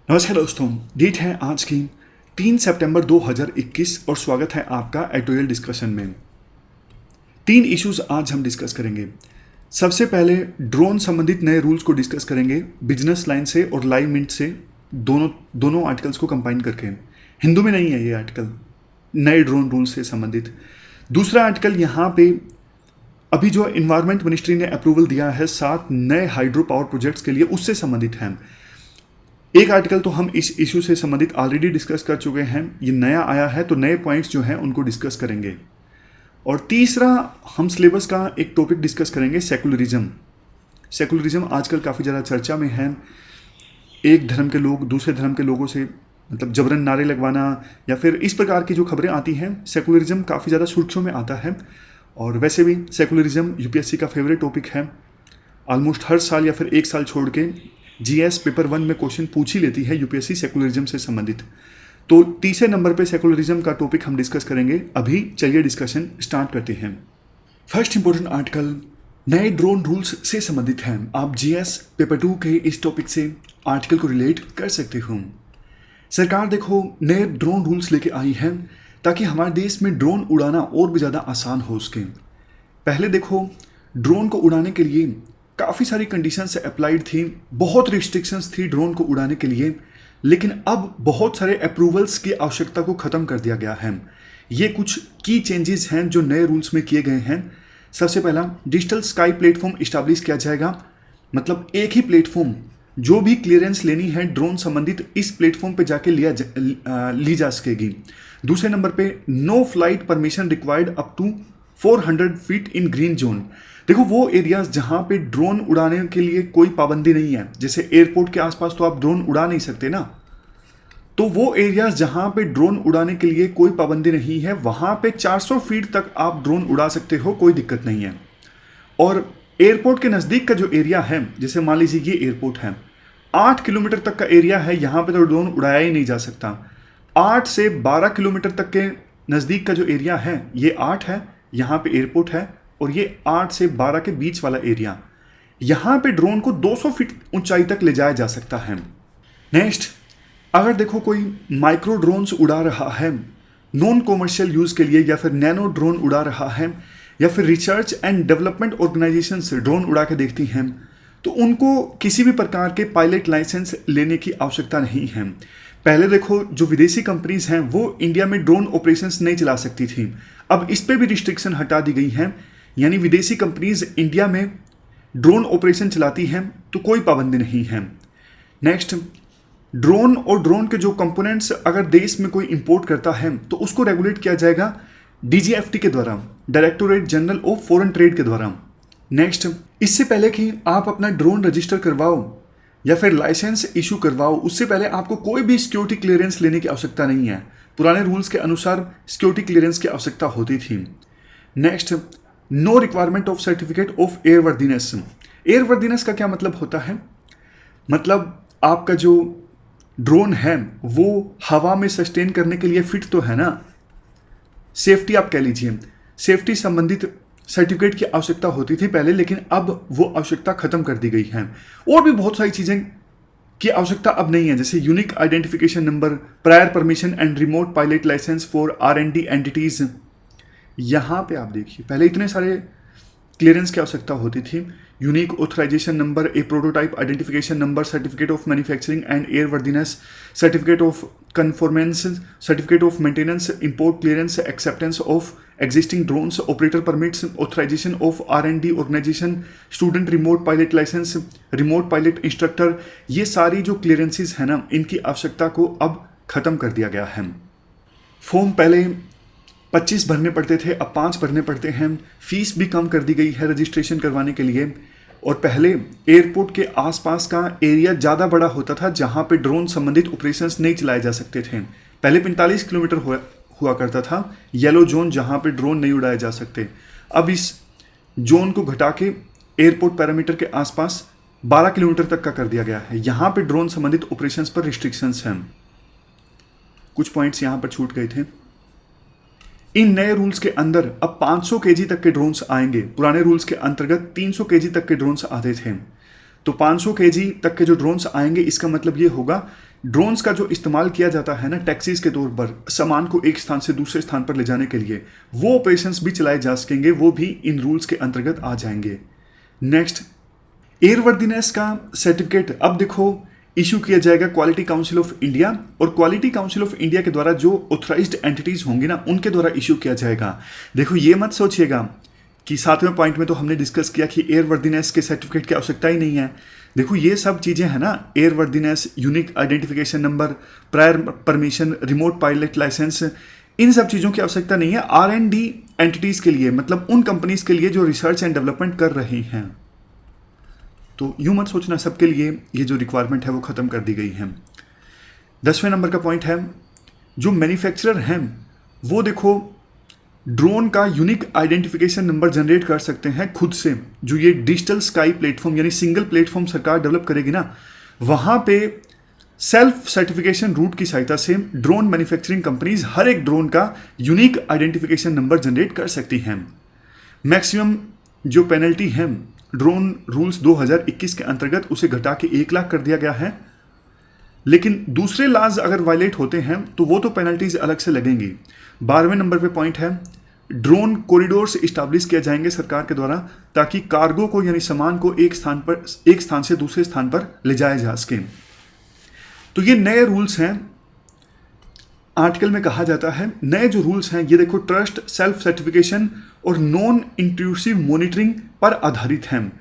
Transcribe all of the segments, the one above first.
नमस्कार दोस्तों, डेट है आज की 3 सितंबर 2021 और स्वागत है आपका एडिटोरियल डिस्कशन में। 3 इश्यूज आज हम डिस्कस करेंगे। सबसे पहले ड्रोन संबंधित नए रूल्स को डिस्कस करेंगे बिजनेस लाइन से और लाइव मिंट से, दोनों आर्टिकल्स को कंबाइन करके। हिंदू में नहीं है ये आर्टिकल, नए ड्रोन रूल्स से संबंधित। दूसरा आर्टिकल यहाँ पे अभी जो इन्वायरमेंट मिनिस्ट्री ने अप्रूवल दिया है 7 नए हाइड्रो पावर प्रोजेक्ट्स के लिए, उससे संबंधित है। एक आर्टिकल तो हम इस इशू से संबंधित ऑलरेडी डिस्कस कर चुके हैं, ये नया आया है तो नए पॉइंट्स जो हैं उनको डिस्कस करेंगे। और तीसरा हम सिलेबस का एक टॉपिक डिस्कस करेंगे, सेकुलरिज्म। सेकुलरिज्म आजकल काफ़ी ज़्यादा चर्चा में है। एक धर्म के लोग दूसरे धर्म के लोगों से मतलब जबरन नारे लगवाना या फिर इस प्रकार की जो खबरें आती हैं, सेकुलरिज्म काफ़ी ज़्यादा सुर्खियों में आता है। और वैसे भी सेकुलरिज्म यूपीएससी का फेवरेट टॉपिक है। ऑलमोस्ट हर साल या फिर एक साल छोड़ के जीएस पेपर 1 में क्वेश्चन पूछ ही लेती है यूपीएससी सेकुलरिज्म से संबंधित। तो तीसरे नंबर पे सेकुलरिज्म का टॉपिक हम डिस्कस करेंगे। अभी चलिए डिस्कशन स्टार्ट करते हैं। फर्स्ट इंपॉर्टेंट आर्टिकल नए ड्रोन रूल्स से संबंधित है। आप जीएस पेपर 2 के इस टॉपिक से आर्टिकल को रिलेट कर सकते हो। सरकार देखो नए ड्रोन रूल्स लेके आई है ताकि हमारे देश में ड्रोन उड़ाना और भी ज़्यादा आसान हो सके। पहले देखो ड्रोन को उड़ाने के लिए काफ़ी सारी कंडीशंस अप्लाइड थी, बहुत रिस्ट्रिक्शंस थी ड्रोन को उड़ाने के लिए, लेकिन अब बहुत सारे अप्रूवल्स की आवश्यकता को ख़त्म कर दिया गया है। ये कुछ की चेंजेस हैं जो नए रूल्स में किए गए हैं। सबसे पहला, डिजिटल स्काई प्लेटफॉर्म इस्टेब्लिश किया जाएगा। मतलब एक ही प्लेटफॉर्म, जो भी क्लियरेंस लेनी है ड्रोन संबंधित इस प्लेटफॉर्म पे जाके ली जा सकेगी। दूसरे नंबर पे no flight permission required up to 400 feet in green zone. देखो वो एरियाज जहाँ पे ड्रोन उड़ाने के लिए कोई पाबंदी नहीं है, जैसे एयरपोर्ट के आसपास तो आप ड्रोन उड़ा नहीं सकते ना, तो वो एरियाज जहाँ पे ड्रोन उड़ाने के लिए कोई पाबंदी नहीं है, वहाँ पे 400 फीट तक आप ड्रोन उड़ा सकते हो, कोई दिक्कत नहीं है। और एयरपोर्ट के नज़दीक का जो एरिया है, जैसे मान लीजिए ये एयरपोर्ट है, 8 किलोमीटर तक का एरिया है, यहाँ पे तो ड्रोन उड़ाया ही नहीं जा सकता। 8 से 12 किलोमीटर तक के नज़दीक का जो एरिया है, ये 8 है, यहाँ पे एयरपोर्ट है, और ये 8 से 12 के बीच वाला एरिया, यहाँ पे ड्रोन को 200 फीट ऊंचाई तक ले जाया जा सकता है। नेक्स्ट, अगर देखो कोई माइक्रो ड्रोन्स उड़ा रहा है नॉन कॉमर्शियल यूज़ के लिए, या फिर नैनो ड्रोन उड़ा रहा है, या फिर रिसर्च एंड डेवलपमेंट ऑर्गेनाइजेशन से ड्रोन उड़ा के देखती हैं, तो उनको किसी भी प्रकार के पायलट लाइसेंस लेने की आवश्यकता नहीं है। पहले देखो जो विदेशी कंपनीज हैं वो इंडिया में ड्रोन ऑपरेशंस नहीं चला सकती थी, अब इस पे भी रिस्ट्रिक्शन हटा दी गई है। यानी विदेशी कंपनीज इंडिया में ड्रोन ऑपरेशन चलाती हैं तो कोई पाबंदी नहीं है। नेक्स्ट, ड्रोन और ड्रोन के जो कंपोनेंट्स अगर देश में कोई इंपोर्ट करता है तो उसको रेगुलेट किया जाएगा डीजीएफटी के द्वारा, directorate general of foreign trade के द्वारा। नेक्स्ट, इससे पहले कि आप अपना ड्रोन रजिस्टर करवाओ या फिर लाइसेंस इशू करवाओ, उससे पहले आपको कोई भी सिक्योरिटी क्लियरेंस लेने की आवश्यकता नहीं है। पुराने रूल्स के अनुसार सिक्योरिटी क्लियरेंस की आवश्यकता होती थी। Next, no requirement of certificate of airworthiness. Airworthiness का क्या मतलब होता है? मतलब आपका जो ड्रोन है वो हवा में सस्टेन करने के लिए फिट तो है ना, सेफ्टी आप कह लीजिए। सेफ्टी संबंधित सर्टिफिकेट की आवश्यकता होती थी पहले, लेकिन अब वो आवश्यकता खत्म कर दी गई है। और भी बहुत सारी चीज़ें की आवश्यकता अब नहीं है, जैसे unique identification number, prior permission and remote pilot licence for R&D entities. यहाँ पे आप देखिए पहले इतने सारे क्लियरेंस की आवश्यकता होती थी। Unique authorisation number, a prototype identification number, certificate of manufacturing and airworthiness, certificate of conformance, certificate of maintenance, import clearance, acceptance of existing drones, operator permits, authorisation of R&D organisation, student remote pilot licence, remote pilot instructor. ये सारी जो clearances है ना, इनकी आवश्यकता को अब खत्म कर दिया गया है। फॉर्म पहले 25 भरने पड़ते थे, अब 5 भरने पड़ते हैं। फीस भी कम कर दी गई है रजिस्ट्रेशन करवाने के लिए। और पहले एयरपोर्ट के आसपास का एरिया ज़्यादा बड़ा होता था जहां पे ड्रोन संबंधित ऑपरेशंस नहीं चलाए जा सकते थे। पहले 45 किलोमीटर हुआ करता था येलो जोन, जहां पे ड्रोन नहीं उड़ाए जा सकते। अब इस जोन को घटा के एयरपोर्ट पैरामीटर के आसपास 12 किलोमीटर तक का कर दिया गया है। यहाँ पे ड्रोन संबंधित ऑपरेशंस पर रिस्ट्रिक्शंस हैं। कुछ पॉइंट्स यहाँ पर छूट गए थे। इन नए रूल्स के अंदर अब 500 केजी तक के ड्रोन्स आएंगे। पुराने रूल्स के अंतर्गत 300 केजी तक के ड्रोन्स आते थे, तो 500 केजी तक के जो ड्रोन्स आएंगे, इसका मतलब ये होगा ड्रोन्स का जो इस्तेमाल किया जाता है ना टैक्सीज के तौर पर सामान को एक स्थान से दूसरे स्थान पर ले जाने के लिए, वो ऑपरेशंस भी चलाए जा सकेंगे, वो भी इन रूल्स के अंतर्गत आ जाएंगे। नेक्स्ट, एयरवर्दीनेस का सर्टिफिकेट अब देखो इशू किया जाएगा क्वालिटी काउंसिल ऑफ इंडिया, और क्वालिटी काउंसिल ऑफ इंडिया के द्वारा जो ऑथराइज्ड एंटिटीज होंगी ना उनके द्वारा इशू किया जाएगा। देखो ये मत सोचिएगा कि 7वें पॉइंट में तो हमने डिस्कस किया कि एयरवर्दीनेस के सर्टिफिकेट की आवश्यकता ही नहीं है। देखो ये सब चीज़ें हैं ना, airworthiness, unique identification number, prior permission, remote pilot licence, इन सब चीज़ों की आवश्यकता नहीं है R&D एंटिटीज़ के लिए, मतलब उन कंपनीज के लिए जो रिसर्च एंड डेवलपमेंट कर रही हैं। तो यूं मत सोचना सबके लिए ये जो रिक्वायरमेंट है वो ख़त्म कर दी गई है। 10वें नंबर का पॉइंट है, जो मैन्युफैक्चरर हैं वो देखो ड्रोन का यूनिक आइडेंटिफिकेशन नंबर जनरेट कर सकते हैं खुद से। जो ये डिजिटल स्काई प्लेटफॉर्म यानी सिंगल प्लेटफॉर्म सरकार डेवलप करेगी ना, वहाँ पे सेल्फ सर्टिफिकेशन रूट की सहायता से ड्रोन मैन्युफैक्चरिंग कंपनीज हर एक ड्रोन का यूनिक आइडेंटिफिकेशन नंबर जनरेट कर सकती हैं। मैक्सिमम जो पेनल्टी है ड्रोन रूल्स 2021 के अंतर्गत उसे घटा के 1 लाख कर दिया गया है, लेकिन दूसरे लॉज अगर वायलेट होते हैं तो वो तो पेनल्टीज अलग से लगेंगी। 12वें नंबर पे पॉइंट है, ड्रोन कॉरिडोर्स इस्टेब्लिश किए जाएंगे सरकार के द्वारा ताकि कार्गो को यानी सामान को एक स्थान से दूसरे स्थान पर ले जाया जा सके। तो ये नए रूल्स हैं। आर्टिकल में कहा जाता है नए जो रूल्स हैं ये देखो ट्रस्ट, सेल्फ सर्टिफिकेशन और नॉन इंट्रूसिव मॉनिटरिंग पर आधारित हैं।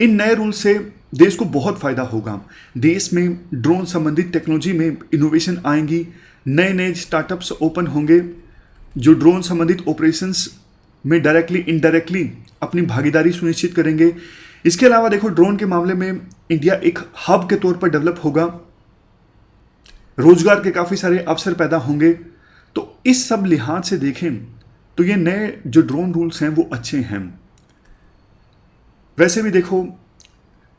इन नए रूल से देश को बहुत फायदा होगा। देश में ड्रोन संबंधित टेक्नोलॉजी में इनोवेशन आएंगी, नए नए स्टार्टअप्स ओपन होंगे जो ड्रोन संबंधित ऑपरेशंस में डायरेक्टली इनडायरेक्टली अपनी भागीदारी सुनिश्चित करेंगे। इसके अलावा देखो ड्रोन के मामले में इंडिया एक हब के तौर पर डेवलप होगा, रोजगार के काफ़ी सारे अवसर पैदा होंगे। तो इस सब लिहाज से देखें तो ये नए जो ड्रोन रूल्स हैं वो अच्छे हैं। वैसे भी देखो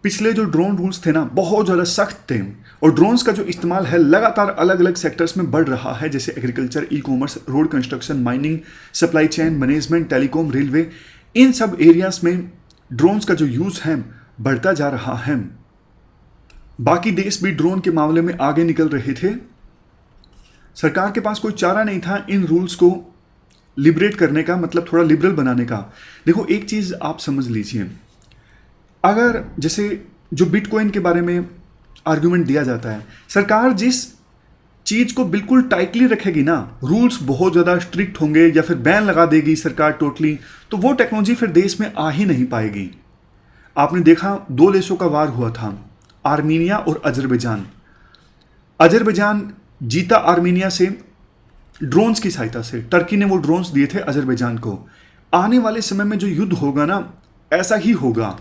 पिछले जो ड्रोन रूल्स थे ना बहुत ज़्यादा सख्त थे, और ड्रोन्स का जो इस्तेमाल है लगातार अलग अलग सेक्टर्स में बढ़ रहा है, जैसे agriculture, e commerce, road construction, mining, supply chain management, telecom, railway, इन सब एरियाज में ड्रोन्स का जो यूज़ है बढ़ता जा रहा है। बाकी देश भी ड्रोन के मामले में आगे निकल रहे थे। सरकार के पास कोई चारा नहीं था इन रूल्स को लिबरेट करने का, मतलब थोड़ा लिबरल बनाने का। देखो एक चीज़ आप समझ लीजिए, अगर जैसे जो बिटकॉइन के बारे में आर्गुमेंट दिया जाता है, सरकार जिस चीज़ को बिल्कुल टाइटली रखेगी ना, रूल्स बहुत ज़्यादा स्ट्रिक्ट होंगे या फिर बैन लगा देगी सरकार टोटली, तो वो टेक्नोलॉजी फिर देश में आ ही नहीं पाएगी। आपने देखा 2 देशों का वार हुआ था, आर्मीनिया और अजरबैजान। अजरबैजान जीता आर्मीनिया से ड्रोन्स की सहायता से, टर्की ने वो ड्रोन्स दिए थे अजरबैजान को। आने वाले समय में जो युद्ध होगा ना ऐसा ही होगा,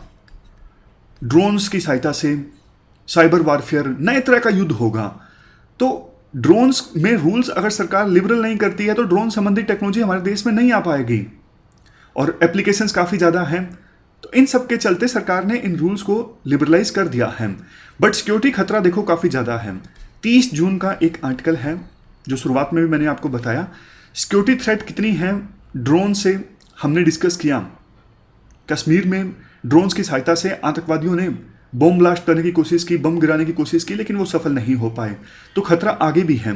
ड्रोन्स की सहायता से साइबर वारफेयर, नए तरह का युद्ध होगा। तो ड्रोन्स में रूल्स अगर सरकार लिबरल नहीं करती है तो ड्रोन संबंधी टेक्नोलॉजी हमारे देश में नहीं आ पाएगी, और एप्लीकेशंस काफ़ी ज़्यादा हैं। तो इन सब के चलते सरकार ने इन रूल्स को लिबरलाइज कर दिया है, बट सिक्योरिटी खतरा देखो काफ़ी ज़्यादा है। 30 जून का एक आर्टिकल है जो शुरुआत में भी मैंने आपको बताया। सिक्योरिटी थ्रेट कितनी है ड्रोन से हमने डिस्कस किया। कश्मीर में ड्रोन्स की सहायता से आतंकवादियों ने बम ब्लास्ट करने की कोशिश की, बम गिराने की कोशिश की, लेकिन वो सफल नहीं हो पाए। तो खतरा आगे भी है।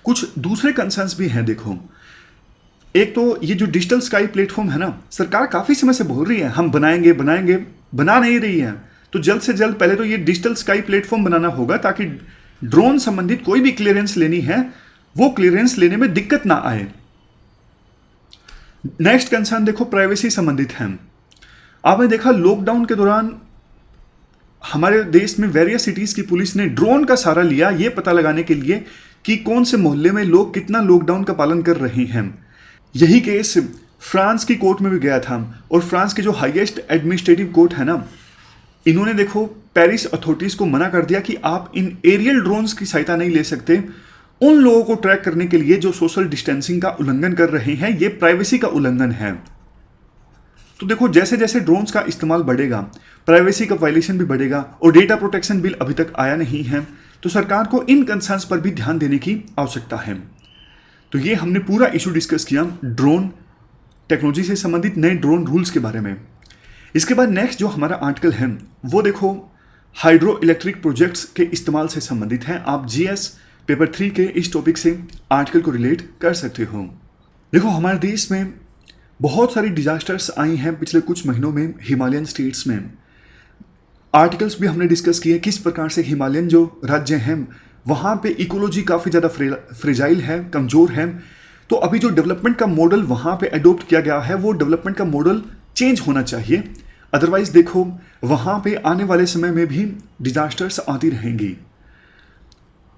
कुछ दूसरे कंसर्न्स भी हैं। देखो एक तो ये जो डिजिटल स्काई प्लेटफॉर्म है ना, सरकार काफ़ी समय से बोल रही है हम बनाएंगे, बना नहीं रही है। तो जल्द से जल्द पहले तो ये डिजिटल स्काई प्लेटफॉर्म बनाना होगा ताकि ड्रोन संबंधित कोई भी क्लियरेंस लेनी है वो क्लियरेंस लेने में दिक्कत ना आए। नेक्स्ट कंसर्न देखो प्राइवेसी संबंधित है। आपने देखा लॉकडाउन के दौरान हमारे देश में वेरियस सिटीज की पुलिस ने ड्रोन का सहारा लिया ये पता लगाने के लिए कि कौन से मोहल्ले में लोग कितना लॉकडाउन का पालन कर रहे हैं। यही केस फ्रांस की कोर्ट में भी गया था, और फ्रांस की जो हाईएस्ट एडमिनिस्ट्रेटिव कोर्ट है ना, इन्होंने देखो पेरिस अथॉरिटीज को मना कर दिया कि आप इन एरियल ड्रोन्स की सहायता नहीं ले सकते उन लोगों को ट्रैक करने के लिए जो सोशल डिस्टेंसिंग का उल्लंघन कर रहे हैं। ये प्राइवेसी का उल्लंघन है। तो देखो जैसे जैसे ड्रोन्स का इस्तेमाल बढ़ेगा प्राइवेसी का वायलेशन भी बढ़ेगा, और डेटा प्रोटेक्शन बिल अभी तक आया नहीं है। तो सरकार को इन कंसर्न्स पर भी ध्यान देने की आवश्यकता है। तो ये हमने पूरा इशू डिस्कस किया ड्रोन टेक्नोलॉजी से संबंधित नए ड्रोन रूल्स के बारे में। इसके बाद नेक्स्ट जो हमारा आर्टिकल है वो देखो हाइड्रो इलेक्ट्रिक प्रोजेक्ट्स के इस्तेमाल से संबंधित है। आप जीएस पेपर 3 के इस टॉपिक से आर्टिकल को रिलेट कर सकते हो। देखो, हमारे देश में बहुत सारी डिजास्टर्स आई हैं पिछले कुछ महीनों में हिमालयन स्टेट्स में। आर्टिकल्स भी हमने डिस्कस किए किस प्रकार से हिमालयन जो राज्य हैं वहाँ पे इकोलॉजी काफ़ी ज़्यादा फ्रेजाइल है, कमज़ोर है। तो अभी जो डेवलपमेंट का मॉडल वहाँ पे अडोप्ट किया गया है वो डेवलपमेंट का मॉडल चेंज होना चाहिए। अदरवाइज देखो, वहाँ पे आने वाले समय में भी डिजास्टर्स आती रहेंगी।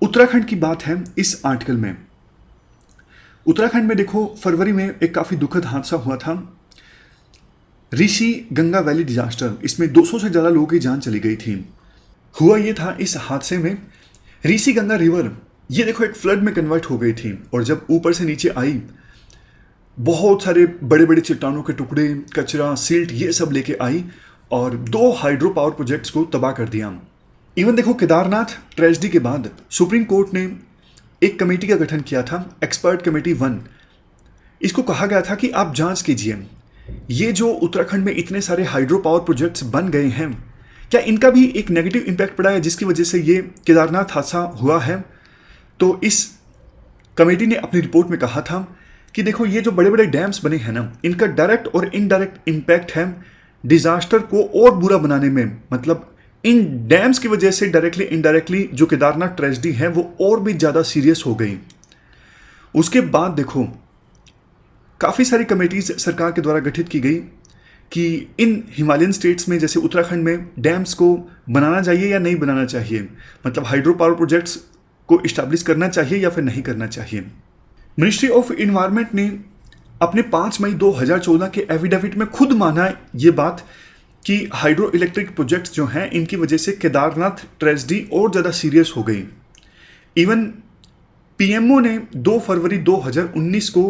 उत्तराखंड की बात है इस आर्टिकल में। उत्तराखंड में देखो, फरवरी में एक काफ़ी दुखद हादसा हुआ था, ऋषि गंगा वैली डिजास्टर। इसमें 200 से ज़्यादा लोगों की जान चली गई थी। हुआ ये था, इस हादसे में ऋषि गंगा रिवर ये देखो एक फ्लड में कन्वर्ट हो गई थी, और जब ऊपर से नीचे आई बहुत सारे बड़े बड़े चट्टानों के टुकड़े, कचरा, सिल्ट ये सब लेके आई और 2 हाइड्रो पावर प्रोजेक्ट्स को तबाह कर दिया। इवन देखो, केदारनाथ ट्रेजेडी के बाद सुप्रीम कोर्ट ने एक कमेटी का गठन किया था, एक्सपर्ट कमेटी 1। इसको कहा गया था कि आप जांच कीजिए, ये जो उत्तराखंड में इतने सारे हाइड्रो पावर प्रोजेक्ट्स बन गए हैं, क्या इनका भी एक नेगेटिव इम्पैक्ट पड़ा है जिसकी वजह से ये केदारनाथ हादसा हुआ है। तो इस कमेटी ने अपनी रिपोर्ट में कहा था कि देखो, ये जो बड़े बड़े डैम्स बने हैं ना, इनका डायरेक्ट और इनडायरेक्ट इम्पैक्ट है डिजास्टर को और बुरा बनाने में। मतलब इन डैम्स की वजह से डायरेक्टली इनडायरेक्टली जो केदारनाथ ट्रेजेडी है वो और भी ज़्यादा सीरियस हो गई। उसके बाद देखो, काफ़ी सारी कमेटीज सरकार के द्वारा गठित की गई कि इन हिमालयन स्टेट्स में जैसे उत्तराखंड में डैम्स को बनाना चाहिए या नहीं बनाना चाहिए, मतलब हाइड्रो पावर प्रोजेक्ट्स को इस्टेब्लिश करना चाहिए या फिर नहीं करना चाहिए। मिनिस्ट्री ऑफ इन्वायरमेंट ने अपने 5 मई 2014 के एफिडेविट में खुद माना ये बात कि हाइड्रो इलेक्ट्रिक प्रोजेक्ट्स जो हैं इनकी वजह से केदारनाथ ट्रेजेडी और ज़्यादा सीरियस हो गई। इवन पीएमओ ने 2 फरवरी 2019 को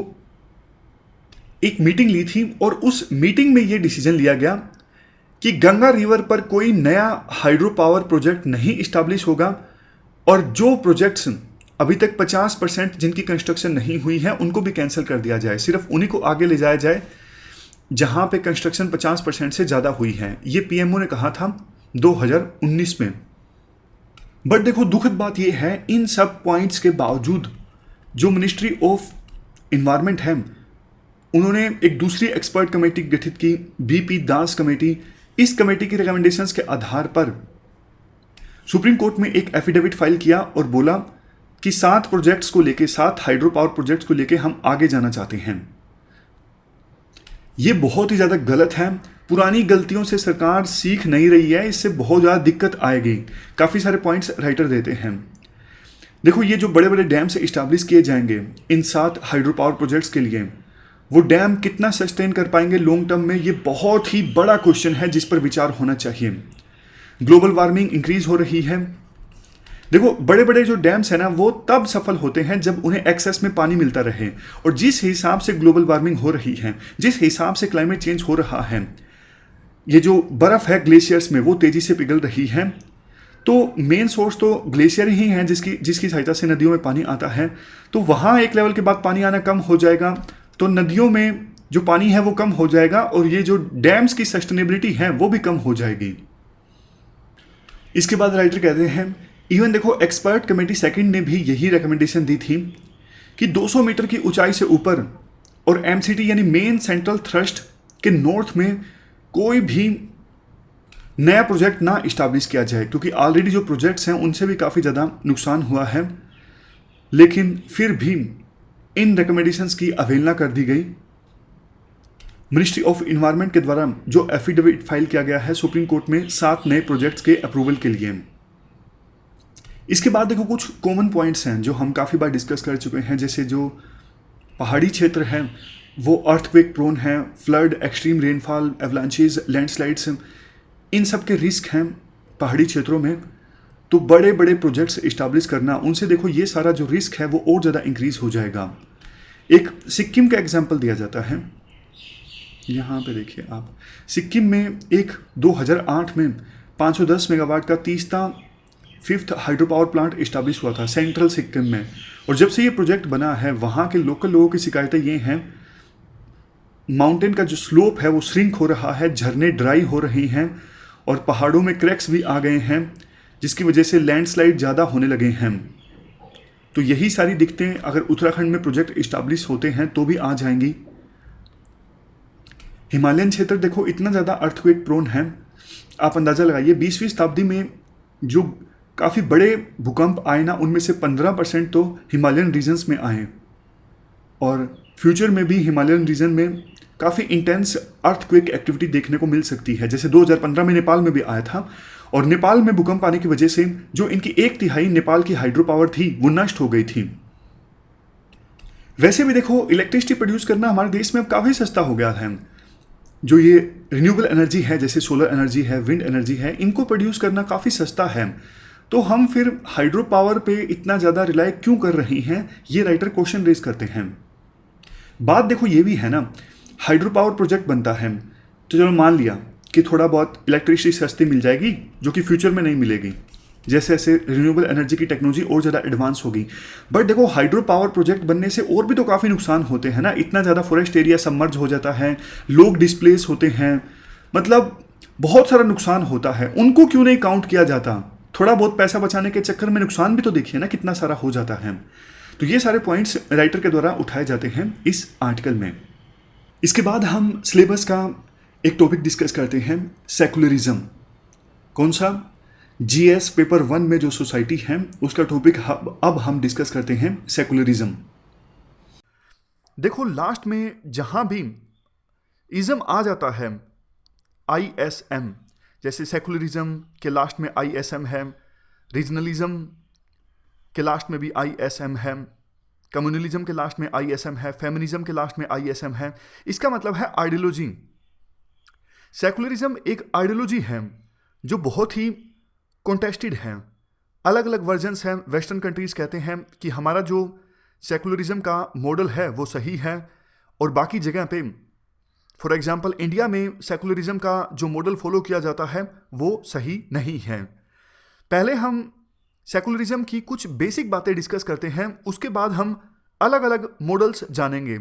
एक मीटिंग ली थी, और उस मीटिंग में ये डिसीजन लिया गया कि गंगा रिवर पर कोई नया हाइड्रो पावर प्रोजेक्ट नहीं इस्टेब्लिश होगा, और जो प्रोजेक्ट्स अभी तक 50% जिनकी कंस्ट्रक्शन नहीं हुई है उनको भी कैंसिल कर दिया जाए, सिर्फ उन्हीं को आगे ले जाया जाए जहां पे कंस्ट्रक्शन 50% से ज़्यादा हुई है। ये पीएमओ ने कहा था 2019 में। बट देखो, दुखद बात ये है, इन सब पॉइंट्स के बावजूद जो मिनिस्ट्री ऑफ इन्वायरमेंट है उन्होंने एक दूसरी एक्सपर्ट कमेटी गठित की, बीपी दास कमेटी। इस कमेटी की रिकमेंडेशंस के आधार पर सुप्रीम कोर्ट में एक एफिडेविट फाइल किया और बोला कि 7 प्रोजेक्ट्स को लेके, 7 हाइड्रो पावर प्रोजेक्ट्स को लेके हम आगे जाना चाहते हैं। ये बहुत ही ज़्यादा गलत है। पुरानी गलतियों से सरकार सीख नहीं रही है, इससे बहुत ज़्यादा दिक्कत आएगी। काफ़ी सारे पॉइंट्स राइटर देते हैं। देखो, ये जो बड़े बड़े डैम से इस्टेब्लिश किए जाएंगे इन 7 हाइड्रो पावर प्रोजेक्ट्स के लिए, वो डैम कितना सस्टेन कर पाएंगे लॉन्ग टर्म में, ये बहुत ही बड़ा क्वेश्चन है जिस पर विचार होना चाहिए। ग्लोबल वार्मिंग इंक्रीज हो रही है। देखो, बड़े बड़े जो डैम्स है ना वो तब सफल होते हैं जब उन्हें एक्सेस में पानी मिलता रहे, और जिस हिसाब से ग्लोबल वार्मिंग हो रही है, जिस हिसाब से क्लाइमेट चेंज हो रहा है, ये जो बर्फ़ है ग्लेशियर्स में वो तेज़ी से पिघल रही है। तो मेन सोर्स तो ग्लेशियर ही हैं जिसकी सहायता से नदियों में पानी आता है। तो वहाँ एक लेवल के बाद पानी आना कम हो जाएगा, तो नदियों में जो पानी है वो कम हो जाएगा, और ये जो डैम्स की सस्टेनेबिलिटी है वो भी कम हो जाएगी। इसके बाद राइटर कहते हैं, इवन देखो, एक्सपर्ट कमेटी 2 ने भी यही रिकमेंडेशन दी थी कि 200 मीटर की ऊंचाई से ऊपर और एमसीटी यानी मेन सेंट्रल थ्रस्ट के नॉर्थ में कोई भी नया प्रोजेक्ट ना इस्टेब्लिश किया जाए, क्योंकि ऑलरेडी जो प्रोजेक्ट्स हैं उनसे भी काफ़ी ज़्यादा नुकसान हुआ है। लेकिन फिर भी इन रिकमेंडेशंस की अवहेलना कर दी गई। मिनिस्ट्री ऑफ इन्वायरमेंट के द्वारा जो एफिडेविट फाइल किया गया है सुप्रीम कोर्ट में 7 नए प्रोजेक्ट्स के अप्रूवल के लिए। इसके बाद देखो, कुछ कॉमन पॉइंट्स हैं जो हम काफ़ी बार डिस्कस कर चुके हैं, जैसे जो पहाड़ी क्षेत्र हैं वो अर्थक्वेक प्रोन हैं, flood, extreme rainfall, avalanches, landslides, इन सब के रिस्क हैं पहाड़ी क्षेत्रों में। तो बड़े बड़े प्रोजेक्ट्स इस्टेब्लिश करना, उनसे देखो ये सारा जो रिस्क है वो और ज़्यादा इंक्रीज हो जाएगा। एक सिक्किम का एग्जाम्पल दिया जाता है, यहाँ पे देखिए आप, सिक्किम में एक 2008 में 510 मेगावाट का Teesta 5th hydro power plant establish हुआ था सेंट्रल सिक्किम में। और जब से ये प्रोजेक्ट बना है वहाँ के लोकल लोगों की शिकायतें ये हैं, माउंटेन का जो स्लोप है वो श्रिंक हो रहा है, झरने ड्राई हो रही हैं, और पहाड़ों में क्रैक्स भी आ गए हैं, जिसकी वजह से लैंडस्लाइड ज़्यादा होने लगे हैं। तो यही सारी दिक्कतें अगर उत्तराखंड में प्रोजेक्ट इस्टाब्लिश होते हैं तो भी आ जाएंगी। हिमालयन क्षेत्र देखो इतना ज़्यादा अर्थक्वेक प्रोन है, आप अंदाज़ा लगाइए 20वीं शताब्दी में जो काफ़ी बड़े भूकंप आए ना, उनमें से 15% तो हिमालयन रीजन्स में आए, और फ्यूचर में भी हिमालयन रीजन में काफ़ी इंटेंस अर्थक्वेक एक्टिविटी देखने को मिल सकती है। जैसे 2015 में नेपाल में भी आया था, और नेपाल में भूकंप आने की वजह से जो इनकी 1/3 नेपाल की हाइड्रो पावर थी वो नष्ट हो गई थी। वैसे भी देखो इलेक्ट्रिसिटी प्रोड्यूस करना हमारे देश में अब काफ़ी सस्ता हो गया है। जो ये रिन्यूएबल एनर्जी है, जैसे सोलर एनर्जी है, विंड एनर्जी है, इनको प्रोड्यूस करना काफ़ी सस्ता है। तो हम फिर हाइड्रो पावर पे इतना ज़्यादा रिलाय क्यों कर रही हैं, ये राइटर क्वेश्चन रेज करते हैं। बात देखो ये भी है ना, हाइड्रो पावर प्रोजेक्ट बनता है तो चलो मान लिया कि थोड़ा बहुत इलेक्ट्रिसिटी सस्ती मिल जाएगी, जो कि फ्यूचर में नहीं मिलेगी, जैसे जैसे रिन्यूएबल एनर्जी की टेक्नोलॉजी और ज़्यादा एडवांस होगी। बट देखो हाइड्रो पावर प्रोजेक्ट बनने से और भी तो काफ़ी नुकसान होते हैं ना, इतना ज़्यादा फॉरेस्ट एरिया सबमर्ज हो जाता है, लोग डिस्प्लेस होते हैं, मतलब बहुत सारा नुकसान होता है। उनको क्यों नहीं काउंट किया जाता? थोड़ा बहुत पैसा बचाने के चक्कर में नुकसान भी तो देखिए ना कितना सारा हो जाता है। तो ये सारे पॉइंट्स राइटर के द्वारा उठाए जाते हैं इस आर्टिकल में। इसके बाद हम सिलेबस का एक टॉपिक डिस्कस करते हैं, सेकुलरिज्म। कौन सा? जीएस पेपर 1 में जो सोसाइटी है उसका टॉपिक अब हम डिस्कस करते हैं, सेकुलरिज्म। देखो लास्ट में जहां भी इज्म आ जाता है, ISM, जैसे सेकुलरिज्म के लास्ट में ISM है, रीजनलिज्म के लास्ट में भी ISM है, कम्युनलिज्म के लास्ट में ISM है, फेमिनिज्म के लास्ट में ISM है। इसका मतलब है आइडियोलॉजी। सेकुलरिज्म एक आइडियोलॉजी है जो बहुत ही कॉन्टेस्टेड है, अलग अलग वर्जन्स हैं। वेस्टर्न कंट्रीज कहते हैं कि हमारा जो सेकुलरिज्म का मॉडल है वो सही है, और बाकी जगह पे फॉर एग्जांपल इंडिया में सेकुलरिज्म का जो मॉडल फॉलो किया जाता है वो सही नहीं है। पहले हम सेकुलरिज्म की कुछ बेसिक बातें डिस्कस करते हैं, उसके बाद हम अलग अलग मॉडल्स जानेंगे।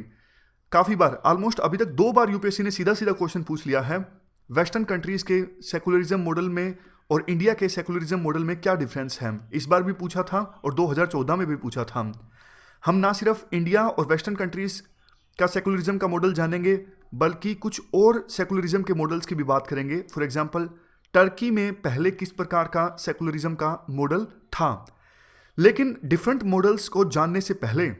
काफ़ी बार, ऑलमोस्ट अभी तक 2 बार यूपीएससी ने सीधा सीधा क्वेश्चन पूछ लिया है, वेस्टर्न कंट्रीज के सेकुलरिज्म मॉडल में और इंडिया के सेकुलरिज्म मॉडल में क्या डिफरेंस है। इस बार भी पूछा था और 2014 में भी पूछा था। हम ना सिर्फ इंडिया और वेस्टर्न कंट्रीज का सेकुलरिज्म का मॉडल जानेंगे, बल्कि कुछ और सेकुलरिज्म के मॉडल्स की भी बात करेंगे। फॉर एग्जांपल टर्की में पहले किस प्रकार का सेकुलरिज्म का मॉडल था। लेकिन डिफरेंट मॉडल्स को जानने से पहले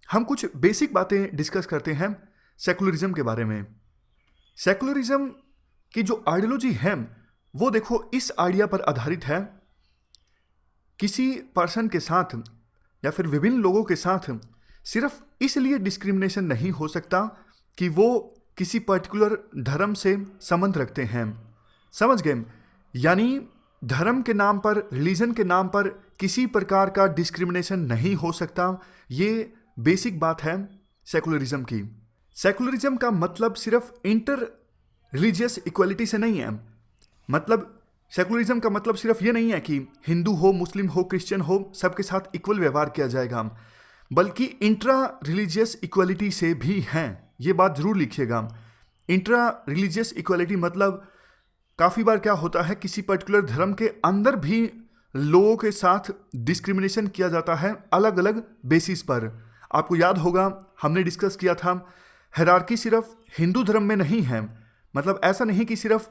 हम कुछ बेसिक बातें डिस्कस करते हैं सेकुलरिज्म के बारे में। सेकुलरिज्म की जो आइडियोलॉजी है वो देखो इस आइडिया पर आधारित है, किसी पर्सन के साथ या फिर विभिन्न लोगों के साथ सिर्फ इसलिए डिस्क्रिमिनेशन नहीं हो सकता कि वो किसी पर्टिकुलर धर्म से संबंध रखते हैं। समझ गए? यानी धर्म के नाम पर, रिलीजन के नाम पर किसी प्रकार का डिस्क्रिमिनेशन नहीं हो सकता। ये बेसिक बात है सेकुलरिज्म की। सेकुलरिज्म का मतलब सिर्फ इंटर रिलीजियस इक्वलिटी से नहीं है। मतलब सेकुलरिज्म का मतलब सिर्फ ये नहीं है कि हिंदू हो, मुस्लिम हो, क्रिश्चियन हो, सबके साथ इक्वल व्यवहार किया जाएगा, बल्कि इंट्रा रिलीजियस इक्वलिटी से भी हैं। ये बात जरूर लिखिएगा। इंट्रा रिलीजियस इक्वलिटी मतलब काफ़ी बार क्या होता है, किसी पर्टिकुलर धर्म के अंदर भी लोगों के साथ डिस्क्रिमिनेशन किया जाता है अलग अलग बेसिस पर। आपको याद होगा हमने डिस्कस किया था, हायरार्की सिर्फ हिंदू धर्म में नहीं है। मतलब ऐसा नहीं कि सिर्फ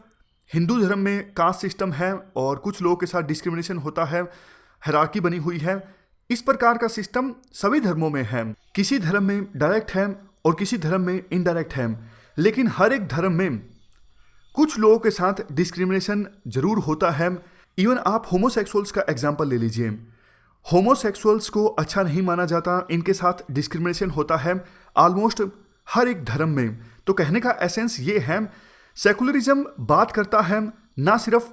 हिंदू धर्म में कास्ट सिस्टम है और कुछ लोगों के साथ डिस्क्रिमिनेशन होता है, हायरार्की बनी हुई है। इस प्रकार का सिस्टम सभी धर्मों में है। किसी धर्म में डायरेक्ट है और किसी धर्म में इनडायरेक्ट है, लेकिन हर एक धर्म में कुछ लोगों के साथ डिस्क्रिमिनेशन जरूर होता है। इवन आप होमोसेक्सुअल्स का एग्जाम्पल ले लीजिए। होमोसेक्सुअल्स को अच्छा नहीं माना जाता, इनके साथ डिस्क्रिमिनेशन होता है ऑलमोस्ट हर एक धर्म में। तो कहने का एसेंस ये है, सेकुलरिज्म बात करता है ना सिर्फ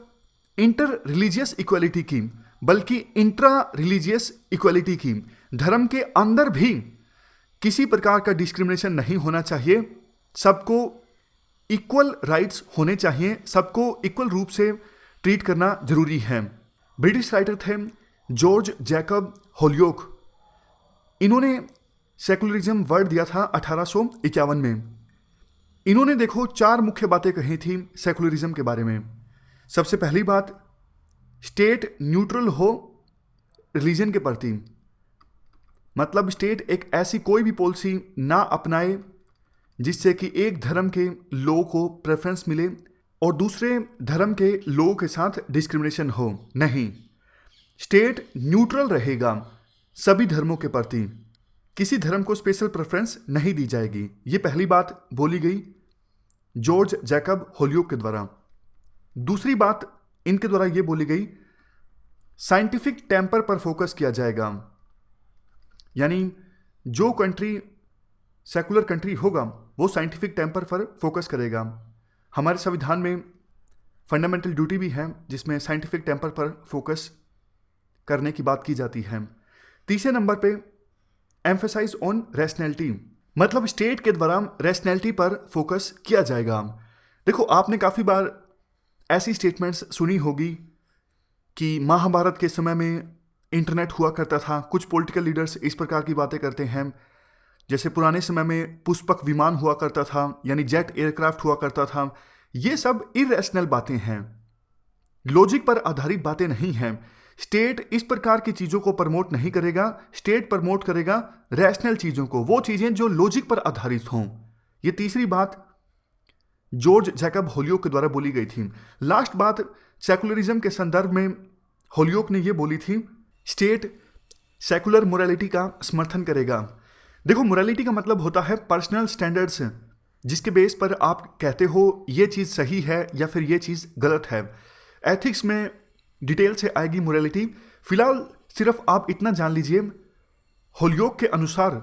इंटर रिलीजियस इक्वलिटी की, बल्कि इंट्रा रिलीजियस इक्वलिटी की। धर्म के अंदर भी किसी प्रकार का डिस्क्रिमिनेशन नहीं होना चाहिए, सबको इक्वल राइट्स होने चाहिए, सबको इक्वल रूप से ट्रीट करना जरूरी है। ब्रिटिश राइटर थे जॉर्ज जैकब होलियोक। इन्होंने सेकुलरिज्म वर्ड दिया था 1851 में। इन्होंने देखो 4 मुख्य बातें कही थी सेकुलरिज्म के बारे में। सबसे पहली बात, स्टेट न्यूट्रल हो रिलीजन के प्रति, मतलब स्टेट एक ऐसी कोई भी पॉलिसी ना अपनाए जिससे कि एक धर्म के लोगों को प्रेफरेंस मिले और दूसरे धर्म के लोगों के साथ डिस्क्रिमिनेशन हो। नहीं, स्टेट न्यूट्रल रहेगा सभी धर्मों के प्रति, किसी धर्म को स्पेशल प्रेफरेंस नहीं दी जाएगी। ये पहली बात बोली गई जॉर्ज जैकब होलियोक के द्वारा। दूसरी बात इनके द्वारा ये बोली गई, साइंटिफिक टेम्पर पर फोकस किया जाएगा, यानी जो कंट्री सेकुलर कंट्री होगा वो साइंटिफिक टेम्पर पर फोकस करेगा। हमारे संविधान में फंडामेंटल ड्यूटी भी है जिसमें साइंटिफिक टेम्पर पर फोकस करने की बात की जाती है। तीसरे नंबर पे एम्फेसाइज ऑन रैशनैलिटी, मतलब स्टेट के द्वारा रैशनैलिटी पर फोकस किया जाएगा। देखो, आपने काफ़ी बार ऐसी स्टेटमेंट्स सुनी होगी कि महाभारत के समय में इंटरनेट हुआ करता था। कुछ पॉलिटिकल लीडर्स इस प्रकार की बातें करते हैं, जैसे पुराने समय में पुष्पक विमान हुआ करता था, यानी जेट एयरक्राफ्ट हुआ करता था। ये सब इरैशनल बातें हैं, लॉजिक पर आधारित बातें नहीं हैं। स्टेट इस प्रकार की चीज़ों को प्रमोट नहीं करेगा, स्टेट प्रमोट करेगा रैशनल चीज़ों को, वो चीज़ें जो लॉजिक पर आधारित हों। ये तीसरी बात जॉर्ज जैकब होलियोक के द्वारा बोली गई थी। लास्ट बात, सेकुलरिज्म के संदर्भ में होलियोक ने यह बोली थी, स्टेट सेकुलर मोरालिटी का समर्थन करेगा। देखो, मोरालिटी का मतलब होता है पर्सनल स्टैंडर्ड्स, जिसके बेस पर आप कहते हो ये चीज़ सही है या फिर ये चीज़ गलत है। एथिक्स में डिटेल से आएगी मोरालिटी। फिलहाल सिर्फ आप इतना जान लीजिए, होलियोक के अनुसार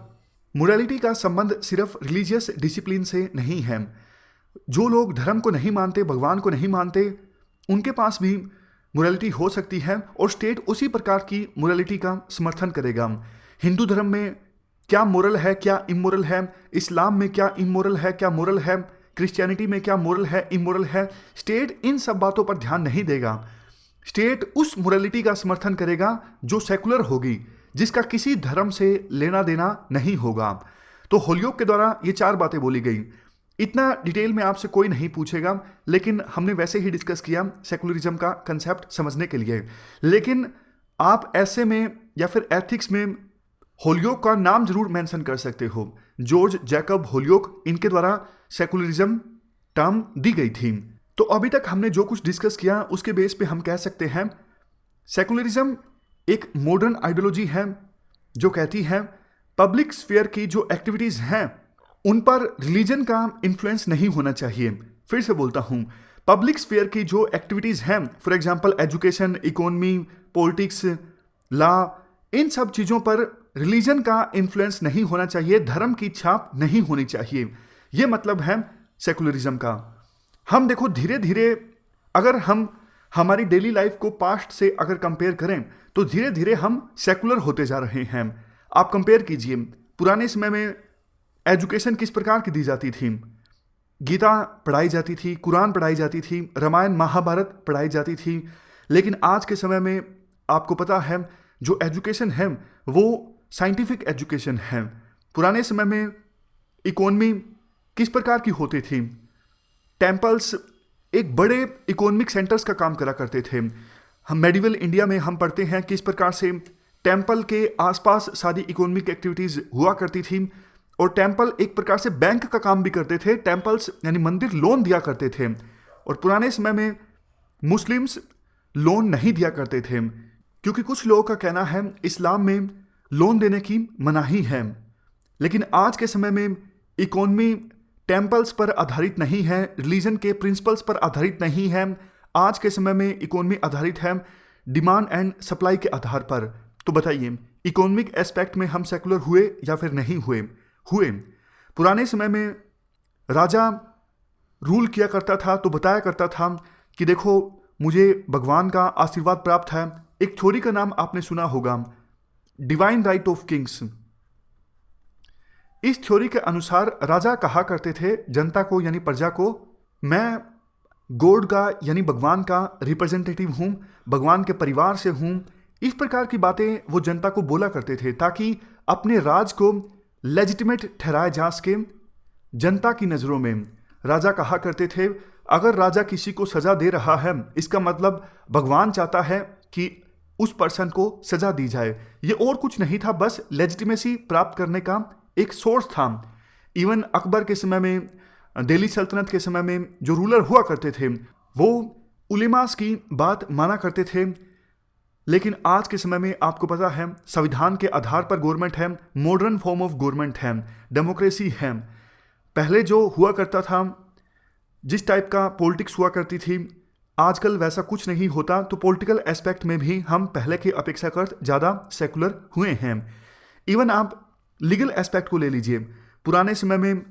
मोरालिटी का संबंध सिर्फ रिलीजियस डिसिप्लिन से नहीं है। जो लोग धर्म को नहीं मानते, भगवान को नहीं मानते, उनके पास भी मोरालिटी हो सकती है और स्टेट उसी प्रकार की मोरालिटी का समर्थन करेगा। हिंदू धर्म में क्या मोरल है, क्या इमोरल है, इस्लाम में क्या इमोरल है, क्या मोरल है, क्रिश्चियनिटी में क्या मोरल है, इमोरल है, स्टेट इन सब बातों पर ध्यान नहीं देगा। स्टेट उस मोरालिटी का समर्थन करेगा जो सेकुलर होगी, जिसका किसी धर्म से लेना देना नहीं होगा। तो होलियोक के द्वारा ये 4 बातें बोली गई। इतना डिटेल में आपसे कोई नहीं पूछेगा, लेकिन हमने वैसे ही डिस्कस किया सेकुलरिज्म का कंसेप्ट समझने के लिए। लेकिन आप ऐसे में या फिर एथिक्स में होलियोक का नाम जरूर मेंशन कर सकते हो। जॉर्ज जैकब होलियोक, इनके द्वारा सेकुलरिज्म टर्म दी गई थी। तो अभी तक हमने जो कुछ डिस्कस किया उसके बेस पे हम कह सकते हैं सेकुलरिज्म एक मॉडर्न आइडियोलॉजी है जो कहती है पब्लिक स्फीयर की जो एक्टिविटीज हैं उन पर रिलीजन का इन्फ्लुएंस नहीं होना चाहिए। फिर से बोलता हूं, पब्लिक स्फीयर की जो एक्टिविटीज हैं, for example education, economy, politics, law, इन सब चीजों पर रिलीजन का इन्फ्लुएंस नहीं होना चाहिए, धर्म की छाप नहीं होनी चाहिए। यह मतलब है सेकुलरिज्म का। हम देखो धीरे धीरे अगर हम हमारी डेली लाइफ को पास्ट से अगर कंपेयर करें तो धीरे धीरे हम सेकुलर होते जा रहे हैं। आप कंपेयर कीजिए, पुराने समय में एजुकेशन किस प्रकार की दी जाती थी, गीता पढ़ाई जाती थी, कुरान पढ़ाई जाती थी, रामायण महाभारत पढ़ाई जाती थी। लेकिन आज के समय में आपको पता है जो एजुकेशन है वो साइंटिफिक एजुकेशन है। पुराने समय में इकोनॉमी किस प्रकार की होती थी, टेम्पल्स एक बड़े इकोनॉमिक सेंटर्स का काम करा करते थे। हम मेडिवल इंडिया में हम पढ़ते हैं किस प्रकार से टेम्पल के आसपास सारी इकोनॉमिक एक्टिविटीज हुआ करती थी और टेम्पल एक प्रकार से बैंक का काम भी करते थे। टेम्पल्स यानी मंदिर लोन दिया करते थे और पुराने समय में मुस्लिम्स लोन नहीं दिया करते थे क्योंकि कुछ लोगों का कहना है इस्लाम में लोन देने की मनाही है। लेकिन आज के समय में इकोनॉमी टेम्पल्स पर आधारित नहीं है, रिलीजन के प्रिंसिपल्स पर आधारित नहीं है। आज के समय में इकोनॉमी आधारित है डिमांड एंड सप्लाई के आधार पर। तो बताइए इकोनॉमिक एस्पेक्ट में हम सेकुलर हुए या फिर नहीं हुए? हुए। पुराने समय में राजा रूल किया करता था तो बताया करता था कि देखो मुझे भगवान का आशीर्वाद प्राप्त है। एक थ्योरी का नाम आपने सुना होगा, डिवाइन राइट ऑफ किंग्स। इस थ्योरी के अनुसार राजा कहा करते थे जनता को यानी प्रजा को, मैं गॉड का यानी भगवान का रिप्रेजेंटेटिव हूं, भगवान के परिवार से हूं। इस प्रकार की बातें वो जनता को बोला करते थे ताकि अपने राज को लेजिटिमेट ठहराया जा सके जनता की नज़रों में। राजा कहा करते थे अगर राजा किसी को सजा दे रहा है, इसका मतलब भगवान चाहता है कि उस पर्सन को सजा दी जाए। ये और कुछ नहीं था, बस लेजिटिमेसी प्राप्त करने का एक सोर्स था। इवन अकबर के समय में, दिल्ली सल्तनत के समय में जो रूलर हुआ करते थे वो उलेमास की बात माना करते थे। लेकिन आज के समय में आपको पता है संविधान के आधार पर गवर्नमेंट है, मॉडर्न फॉर्म ऑफ गवर्नमेंट है, डेमोक्रेसी है। पहले जो हुआ करता था, जिस टाइप का पॉलिटिक्स हुआ करती थी, आजकल वैसा कुछ नहीं होता। तो पॉलिटिकल एस्पेक्ट में भी हम पहले की अपेक्षाकृत ज़्यादा सेकुलर हुए हैं। इवन आप लीगल एस्पेक्ट को ले लीजिए, पुराने समय में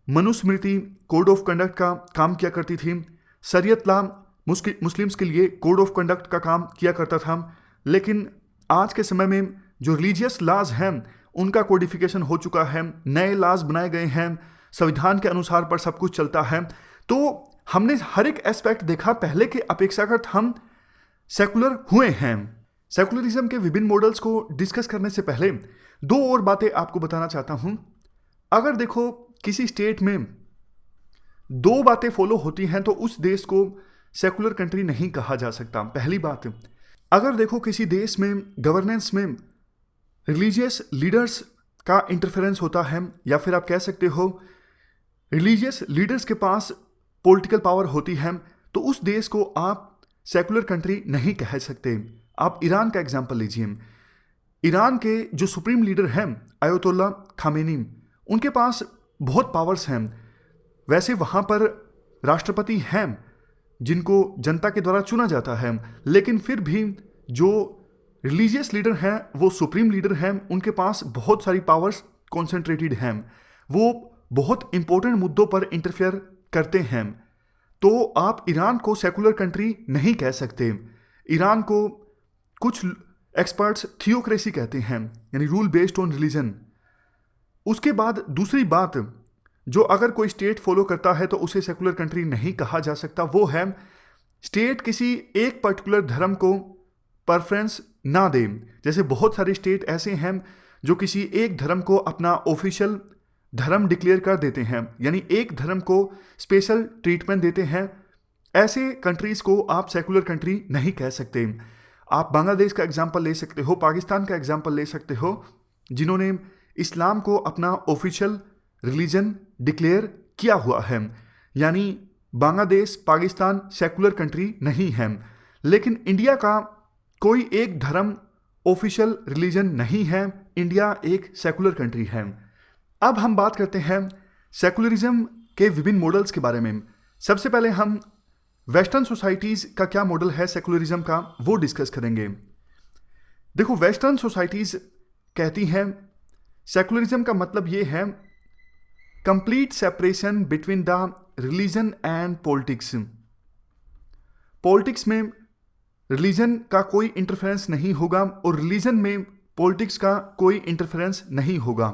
मनुस्मृति कोड ऑफ कंडक्ट का काम किया करती थी, शरीयत लॉ मुस्लिम्स के लिए कोड ऑफ कंडक्ट का काम किया करता था। लेकिन आज के समय में जो रिलीजियस लॉज हैं उनका कोडिफिकेशन हो चुका है, नए लॉज बनाए गए हैं, संविधान के अनुसार पर सब कुछ चलता है। तो हमने हर एक एस्पेक्ट देखा, पहले के अपेक्षाकृत हम सेकुलर हुए हैं। सेकुलरिज्म के विभिन्न मॉडल्स को डिस्कस करने से पहले दो और बातें आपको बताना चाहता हूं। अगर देखो किसी स्टेट में दो बातें फॉलो होती हैं तो उस देश को सेकुलर कंट्री नहीं कहा जा सकता। पहली बात, अगर देखो किसी देश में गवर्नेंस में रिलीजियस लीडर्स का इंटरफेरेंस होता है, या फिर आप कह सकते हो रिलीजियस लीडर्स के पास पॉलिटिकल पावर होती है, तो उस देश को आप सेकुलर कंट्री नहीं कह सकते। आप ईरान का एग्जांपल लीजिए। ईरान के जो सुप्रीम लीडर हैं अयतुल्ला खामेनी, उनके पास बहुत पावर्स हैं। वैसे वहाँ पर राष्ट्रपति हैं जिनको जनता के द्वारा चुना जाता है, लेकिन फिर भी जो रिलीजियस लीडर हैं वो सुप्रीम लीडर हैं, उनके पास बहुत सारी पावर्स कॉन्सेंट्रेटेड हैं। वो बहुत इंपॉर्टेंट मुद्दों पर इंटरफेयर करते हैं। तो आप ईरान को सेकुलर कंट्री नहीं कह सकते। ईरान को कुछ एक्सपर्ट्स थियोक्रेसी कहते हैं, यानी रूल बेस्ड ऑन रिलीजन। उसके बाद दूसरी बात, जो अगर कोई स्टेट फॉलो करता है तो उसे सेकुलर कंट्री नहीं कहा जा सकता, वो है स्टेट किसी एक पर्टिकुलर धर्म को प्रेफरेंस ना दे। जैसे बहुत सारे स्टेट ऐसे हैं जो किसी एक धर्म को अपना ऑफिशियल धर्म डिक्लेयर कर देते हैं, यानी एक धर्म को स्पेशल ट्रीटमेंट देते हैं। ऐसे कंट्रीज को आप सेकुलर कंट्री नहीं कह सकते। आप बांग्लादेश का एग्जाम्पल ले सकते हो, पाकिस्तान का एग्जाम्पल ले सकते हो, जिन्होंने इस्लाम को अपना ऑफिशियल रिलीजन डिक्लेयर किया हुआ है। यानी बांग्लादेश, पाकिस्तान सेकुलर कंट्री नहीं है। लेकिन इंडिया का कोई एक धर्म ऑफिशियल रिलीजन नहीं है, इंडिया एक सेकुलर कंट्री है। अब हम बात करते हैं सेकुलरिज्म के विभिन्न मॉडल्स के बारे में। सबसे पहले हम वेस्टर्न सोसाइटीज़ का क्या मॉडल है सेकुलरिज्म का, वो डिस्कस करेंगे। देखो, वेस्टर्न सोसाइटीज़ कहती हैं सेकुलरिज्म का मतलब ये है complete separation between the religion and politics. Politics में रिलीजन का कोई इंटरफेरेंस नहीं होगा और रिलीजन में पॉलिटिक्स का कोई इंटरफेरेंस नहीं होगा।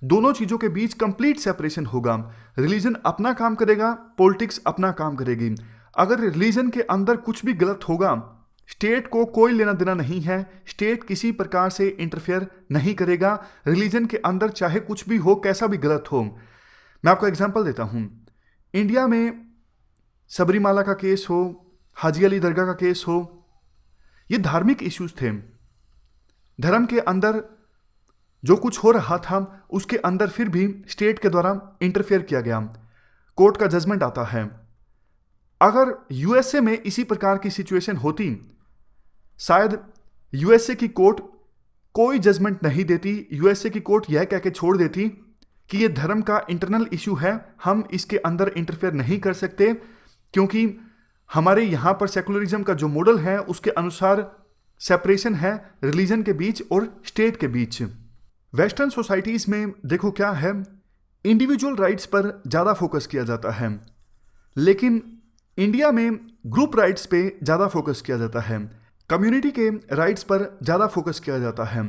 दोनों चीज़ों के बीच कंप्लीट सेपरेशन होगा। रिलीजन अपना काम करेगा, पॉलिटिक्स अपना काम करेगी। अगर रिलीजन के अंदर कुछ भी गलत होगा, स्टेट को कोई लेना देना नहीं है, स्टेट किसी प्रकार से इंटरफेयर नहीं करेगा। रिलीजन के अंदर चाहे कुछ भी हो, कैसा भी गलत हो। मैं आपको एग्जांपल देता हूँ। इंडिया में सबरीमाला का केस हो, हाजी अली दरगाह का केस हो, ये धार्मिक इश्यूज थे। धर्म के अंदर जो कुछ हो रहा था उसके अंदर फिर भी स्टेट के द्वारा इंटरफेयर किया गया। कोर्ट का जजमेंट आता है। अगर यूएसए में इसी प्रकार की सिचुएशन होती, शायद यूएसए की कोर्ट कोई जजमेंट नहीं देती। यूएसए की कोर्ट यह कह के छोड़ देती कि ये धर्म का इंटरनल इशू है, हम इसके अंदर इंटरफेयर नहीं कर सकते, क्योंकि हमारे यहाँ पर सेकुलरिज्म का जो मॉडल है उसके अनुसार सेपरेशन है रिलीजन के बीच और स्टेट के बीच। वेस्टर्न सोसाइटीज में देखो क्या है, इंडिविजुअल राइट्स पर ज़्यादा फोकस किया जाता है, लेकिन इंडिया में ग्रुप राइट्स पे ज़्यादा फोकस किया जाता है, कम्युनिटी के राइट्स पर ज़्यादा फोकस किया जाता है।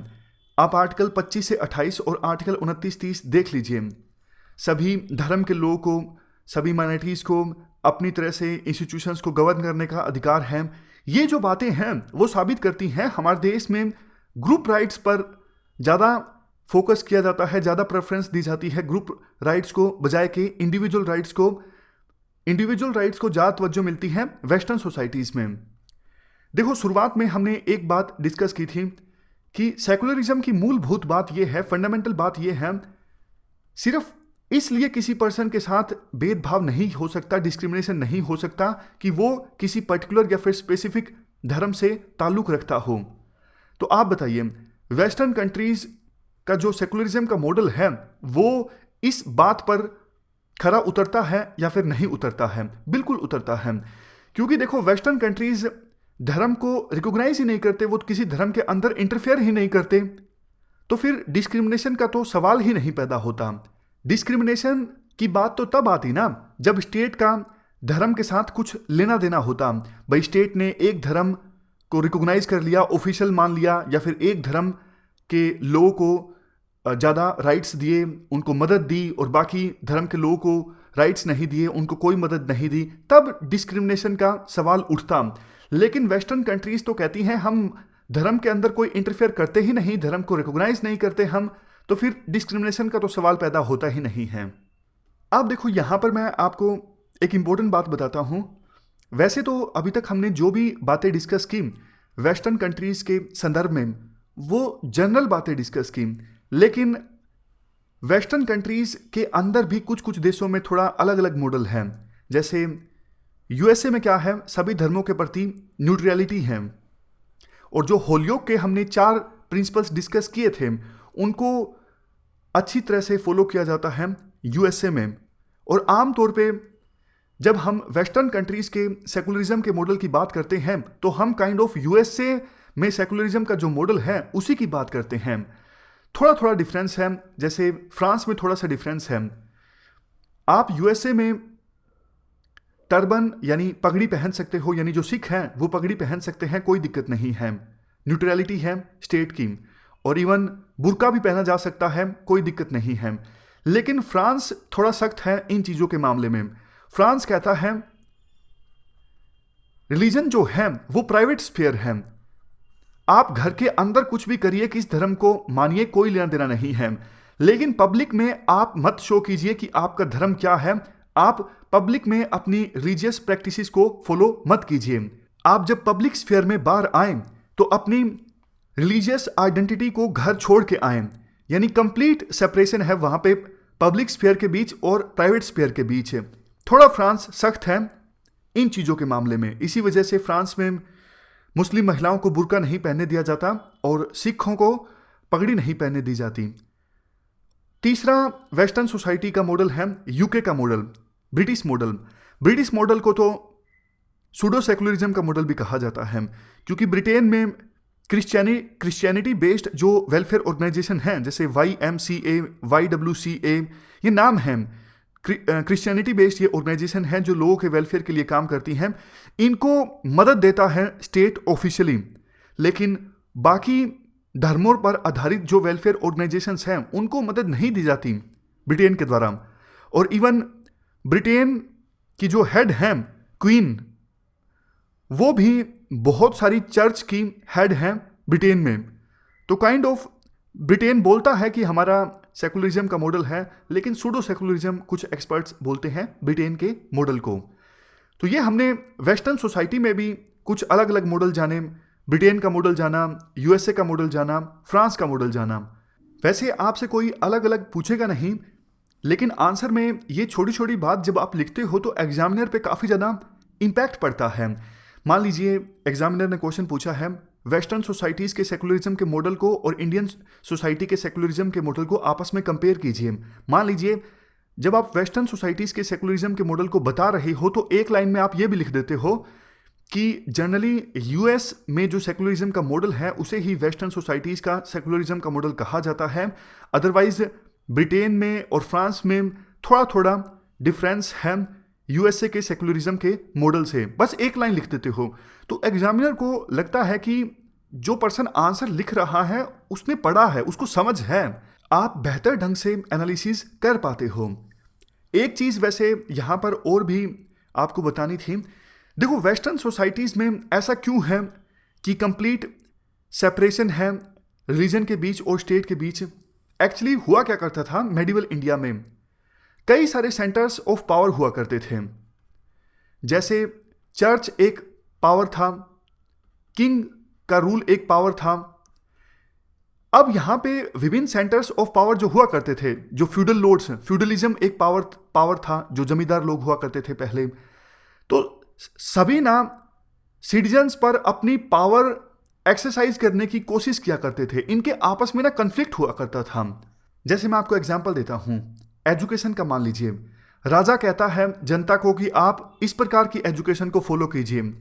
आप आर्टिकल 25 से 28 और आर्टिकल 29-30 देख लीजिए। सभी धर्म के लोगों को, सभी माइनॉरिटीज़ को अपनी तरह से इंस्टीट्यूशंस को गवर्न करने का अधिकार है। ये जो बातें हैं वो साबित करती हैं हमारे देश में ग्रुप राइट्स पर ज़्यादा फोकस किया जाता है, ज़्यादा प्रेफरेंस दी जाती है ग्रुप राइट्स को बजाय के इंडिविजुअल राइट्स को। इंडिविजुअल राइट्स को ज़्यादा तवज्जो मिलती है वेस्टर्न सोसाइटीज़ में। देखो, शुरुआत में हमने एक बात डिस्कस की थी कि सेकुलरिज्म की मूलभूत बात यह है, फंडामेंटल बात यह है, सिर्फ इसलिए किसी पर्सन के साथ भेदभाव नहीं हो सकता, डिस्क्रिमिनेशन नहीं हो सकता कि वो किसी पर्टिकुलर या फिर स्पेसिफिक धर्म से ताल्लुक रखता हो। तो आप बताइए, वेस्टर्न कंट्रीज का जो सेकुलरिज्म का मॉडल है वो इस बात पर खरा उतरता है या फिर नहीं उतरता है? बिल्कुल उतरता है, क्योंकि देखो, वेस्टर्न कंट्रीज धर्म को रिकॉग्नाइज ही नहीं करते, वो किसी धर्म के अंदर इंटरफेयर ही नहीं करते, तो फिर डिस्क्रिमिनेशन का तो सवाल ही नहीं पैदा होता। डिस्क्रिमिनेशन की बात तो तब आती ना जब स्टेट का धर्म के साथ कुछ लेना देना होता। भाई, स्टेट ने एक धर्म को रिकॉग्नाइज कर लिया, ऑफिशियल मान लिया, या फिर एक धर्म के लोगों को ज़्यादा राइट्स दिए, उनको मदद दी, और बाकी धर्म के लोगों को राइट्स नहीं दिए, उनको कोई मदद नहीं दी, तब डिस्क्रिमिनेशन का सवाल उठता। लेकिन वेस्टर्न कंट्रीज तो कहती हैं हम धर्म के अंदर कोई इंटरफेयर करते ही नहीं, धर्म को रिकॉग्नाइज नहीं करते हम, तो फिर डिस्क्रिमिनेशन का तो सवाल पैदा होता ही नहीं है। अब देखो, यहाँ पर मैं आपको एक इम्पोर्टेंट बात बताता हूँ। वैसे तो अभी तक हमने जो भी बातें डिस्कस की वेस्टर्न कंट्रीज के संदर्भ में, वो जनरल बातें डिस्कस की, लेकिन वेस्टर्न कंट्रीज के अंदर भी कुछ कुछ देशों में थोड़ा अलग अलग मॉडल हैं। जैसे यूएसए में क्या है, सभी धर्मों के प्रति न्यूट्रलिटी है, और जो होलियोक के हमने 4 प्रिंसिपल्स डिस्कस किए थे उनको अच्छी तरह से फॉलो किया जाता है यूएसए में। और आमतौर पे जब हम वेस्टर्न कंट्रीज के सेकुलरिज्म के मॉडल की बात करते हैं तो हम काइंड ऑफ यूएसए में सेकुलरिज्म का जो मॉडल है उसी की बात करते हैं। थोड़ा थोड़ा डिफरेंस है, जैसे फ्रांस में थोड़ा सा डिफरेंस है। आप यूएसए में टर्बन यानी पगड़ी पहन सकते हो, यानी जो सिख हैं वो पगड़ी पहन सकते हैं, कोई दिक्कत नहीं है, न्यूट्रलिटी है स्टेट की, और इवन बुर्का भी पहना जा सकता है, कोई दिक्कत नहीं है। लेकिन फ्रांस थोड़ा सख्त है इन चीज़ों के मामले में। फ्रांस कहता है रिलीजन जो है वो प्राइवेट स्फीयर है, आप घर के अंदर कुछ भी करिए, किस धर्म को मानिए, कोई लेना देना नहीं है, लेकिन पब्लिक में आप मत शो कीजिए कि आपका धर्म क्या है, आप पब्लिक में अपनी रिलीजियस प्रैक्टिसेस को फॉलो मत कीजिए। आप जब पब्लिक स्फीयर में बाहर आए तो अपनी रिलीजियस आइडेंटिटी को घर छोड़ के आए, यानी कंप्लीट सेपरेशन है वहां पे पब्लिक स्फीयर के बीच और प्राइवेट स्फीयर के बीच। थोड़ा फ्रांस सख्त है इन चीज़ों के मामले में, इसी वजह से फ्रांस में मुस्लिम महिलाओं को बुर्का नहीं पहनने दिया जाता और सिखों को पगड़ी नहीं पहनने दी जाती। तीसरा वेस्टर्न सोसाइटी का मॉडल है यूके का model, British model. British model को तो सूडो सेकुलरिज्म का मॉडल भी कहा जाता है, क्योंकि ब्रिटेन में क्रिश्चियनिटी बेस्ड जो वेलफेयर ऑर्गेनाइजेशन हैं, जैसे YMCA, YWCA, ये नाम हैं, क्रिश्चियनिटी बेस्ड ये ऑर्गेनाइजेशन है जो लोगों के वेलफेयर के लिए काम करती हैं। इनको मदद देता है स्टेट ऑफिशियली, लेकिन बाकी धर्मों पर आधारित जो वेलफेयर ऑर्गेनाइजेशंस हैं उनको मदद नहीं दी जाती ब्रिटेन के द्वारा। और इवन ब्रिटेन की जो हेड हैं क्वीन, वो भी बहुत सारी चर्च की हेड हैं ब्रिटेन में। तो काइंड ऑफ ब्रिटेन बोलता है कि हमारा सेकुलरिज्म का मॉडल है, लेकिन सूडो सेकुलरिज्म कुछ एक्सपर्ट्स बोलते हैं ब्रिटेन के मॉडल को। तो ये हमने वेस्टर्न सोसाइटी में भी कुछ अलग अलग मॉडल जाने, ब्रिटेन का मॉडल जाना, यूएसए का मॉडल जाना, फ्रांस का मॉडल जाना। वैसे आपसे कोई अलग अलग पूछेगा नहीं, लेकिन आंसर में ये छोटी छोटी बात जब आप लिखते हो तो एग्जामिनर पे काफ़ी ज़्यादा इम्पैक्ट पड़ता है। मान लीजिए एग्जामिनर ने क्वेश्चन पूछा है वेस्टर्न सोसाइटीज़ के सेकुलरिज्म के मॉडल को और इंडियन सोसाइटी के सेकुलरिज्म के मॉडल को आपस में कंपेयर कीजिए। मान लीजिए जब आप वेस्टर्न सोसाइटीज़ के सेकुलरिज्म के मॉडल को बता रहे हो तो एक लाइन में आप ये भी लिख देते हो कि जनरली यूएस में जो सेकुलरिज्म का मॉडल है उसे ही वेस्टर्न सोसाइटीज़ का सेकुलरिज्म का मॉडल कहा जाता है। अदरवाइज ब्रिटेन में और फ्रांस में थोड़ा थोड़ा डिफरेंस है यूएसए के सेकुलरिज्म के मॉडल से। बस एक लाइन लिख देते हो तो एग्जामिनर को लगता है कि जो पर्सन आंसर लिख रहा है उसने पढ़ा है, उसको समझ है, आप बेहतर ढंग से एनालिसिस कर पाते हो। एक चीज़ वैसे यहाँ पर और भी आपको बतानी थी। देखो वेस्टर्न सोसाइटीज़ में ऐसा क्यों है कि कंप्लीट सेपरेशन है रिलीजन के बीच और स्टेट के बीच। एक्चुअली हुआ क्या करता था, मेडिवल इंडिया में कई सारे सेंटर्स ऑफ पावर हुआ करते थे। जैसे चर्च एक पावर था, किंग का रूल एक पावर था। अब यहां पे विभिन्न सेंटर्स ऑफ पावर जो हुआ करते थे, जो फ्यूडल लॉर्ड्स, फ्यूडलिज्म एक पावर था, जो जमींदार लोग हुआ करते थे पहले, तो सभी ना सिटीजन्स पर अपनी पावर एक्सरसाइज करने की कोशिश किया करते थे। इनके आपस में ना कन्फ्लिक्ट हुआ करता था। जैसे मैं आपको एग्जांपल देता हूं, एजुकेशन का मान लीजिए। राजा कहता है जनता को कि आप इस प्रकार की एजुकेशन को फॉलो कीजिए,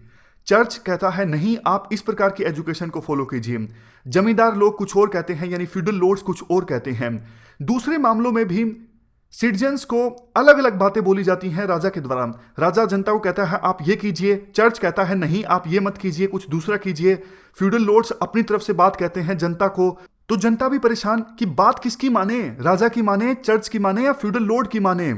चर्च कहता है नहीं आप इस प्रकार की एजुकेशन को फॉलो कीजिए, जमींदार लोग कुछ और कहते हैं, यानी फ्यूडल लॉर्ड्स कुछ और कहते हैं। दूसरे मामलों में भी सिटीजन्स को अलग अलग बातें बोली जाती हैं राजा के द्वारा। राजा जनता को कहता है आप ये कीजिए, चर्च कहता है नहीं आप ये मत कीजिए, कुछ दूसरा कीजिए। फ्यूडल लॉर्ड्स अपनी तरफ से बात कहते हैं जनता को, तो जनता भी परेशान कि बात किसकी माने, राजा की माने, चर्च की माने या फ्यूडल लॉर्ड की माने।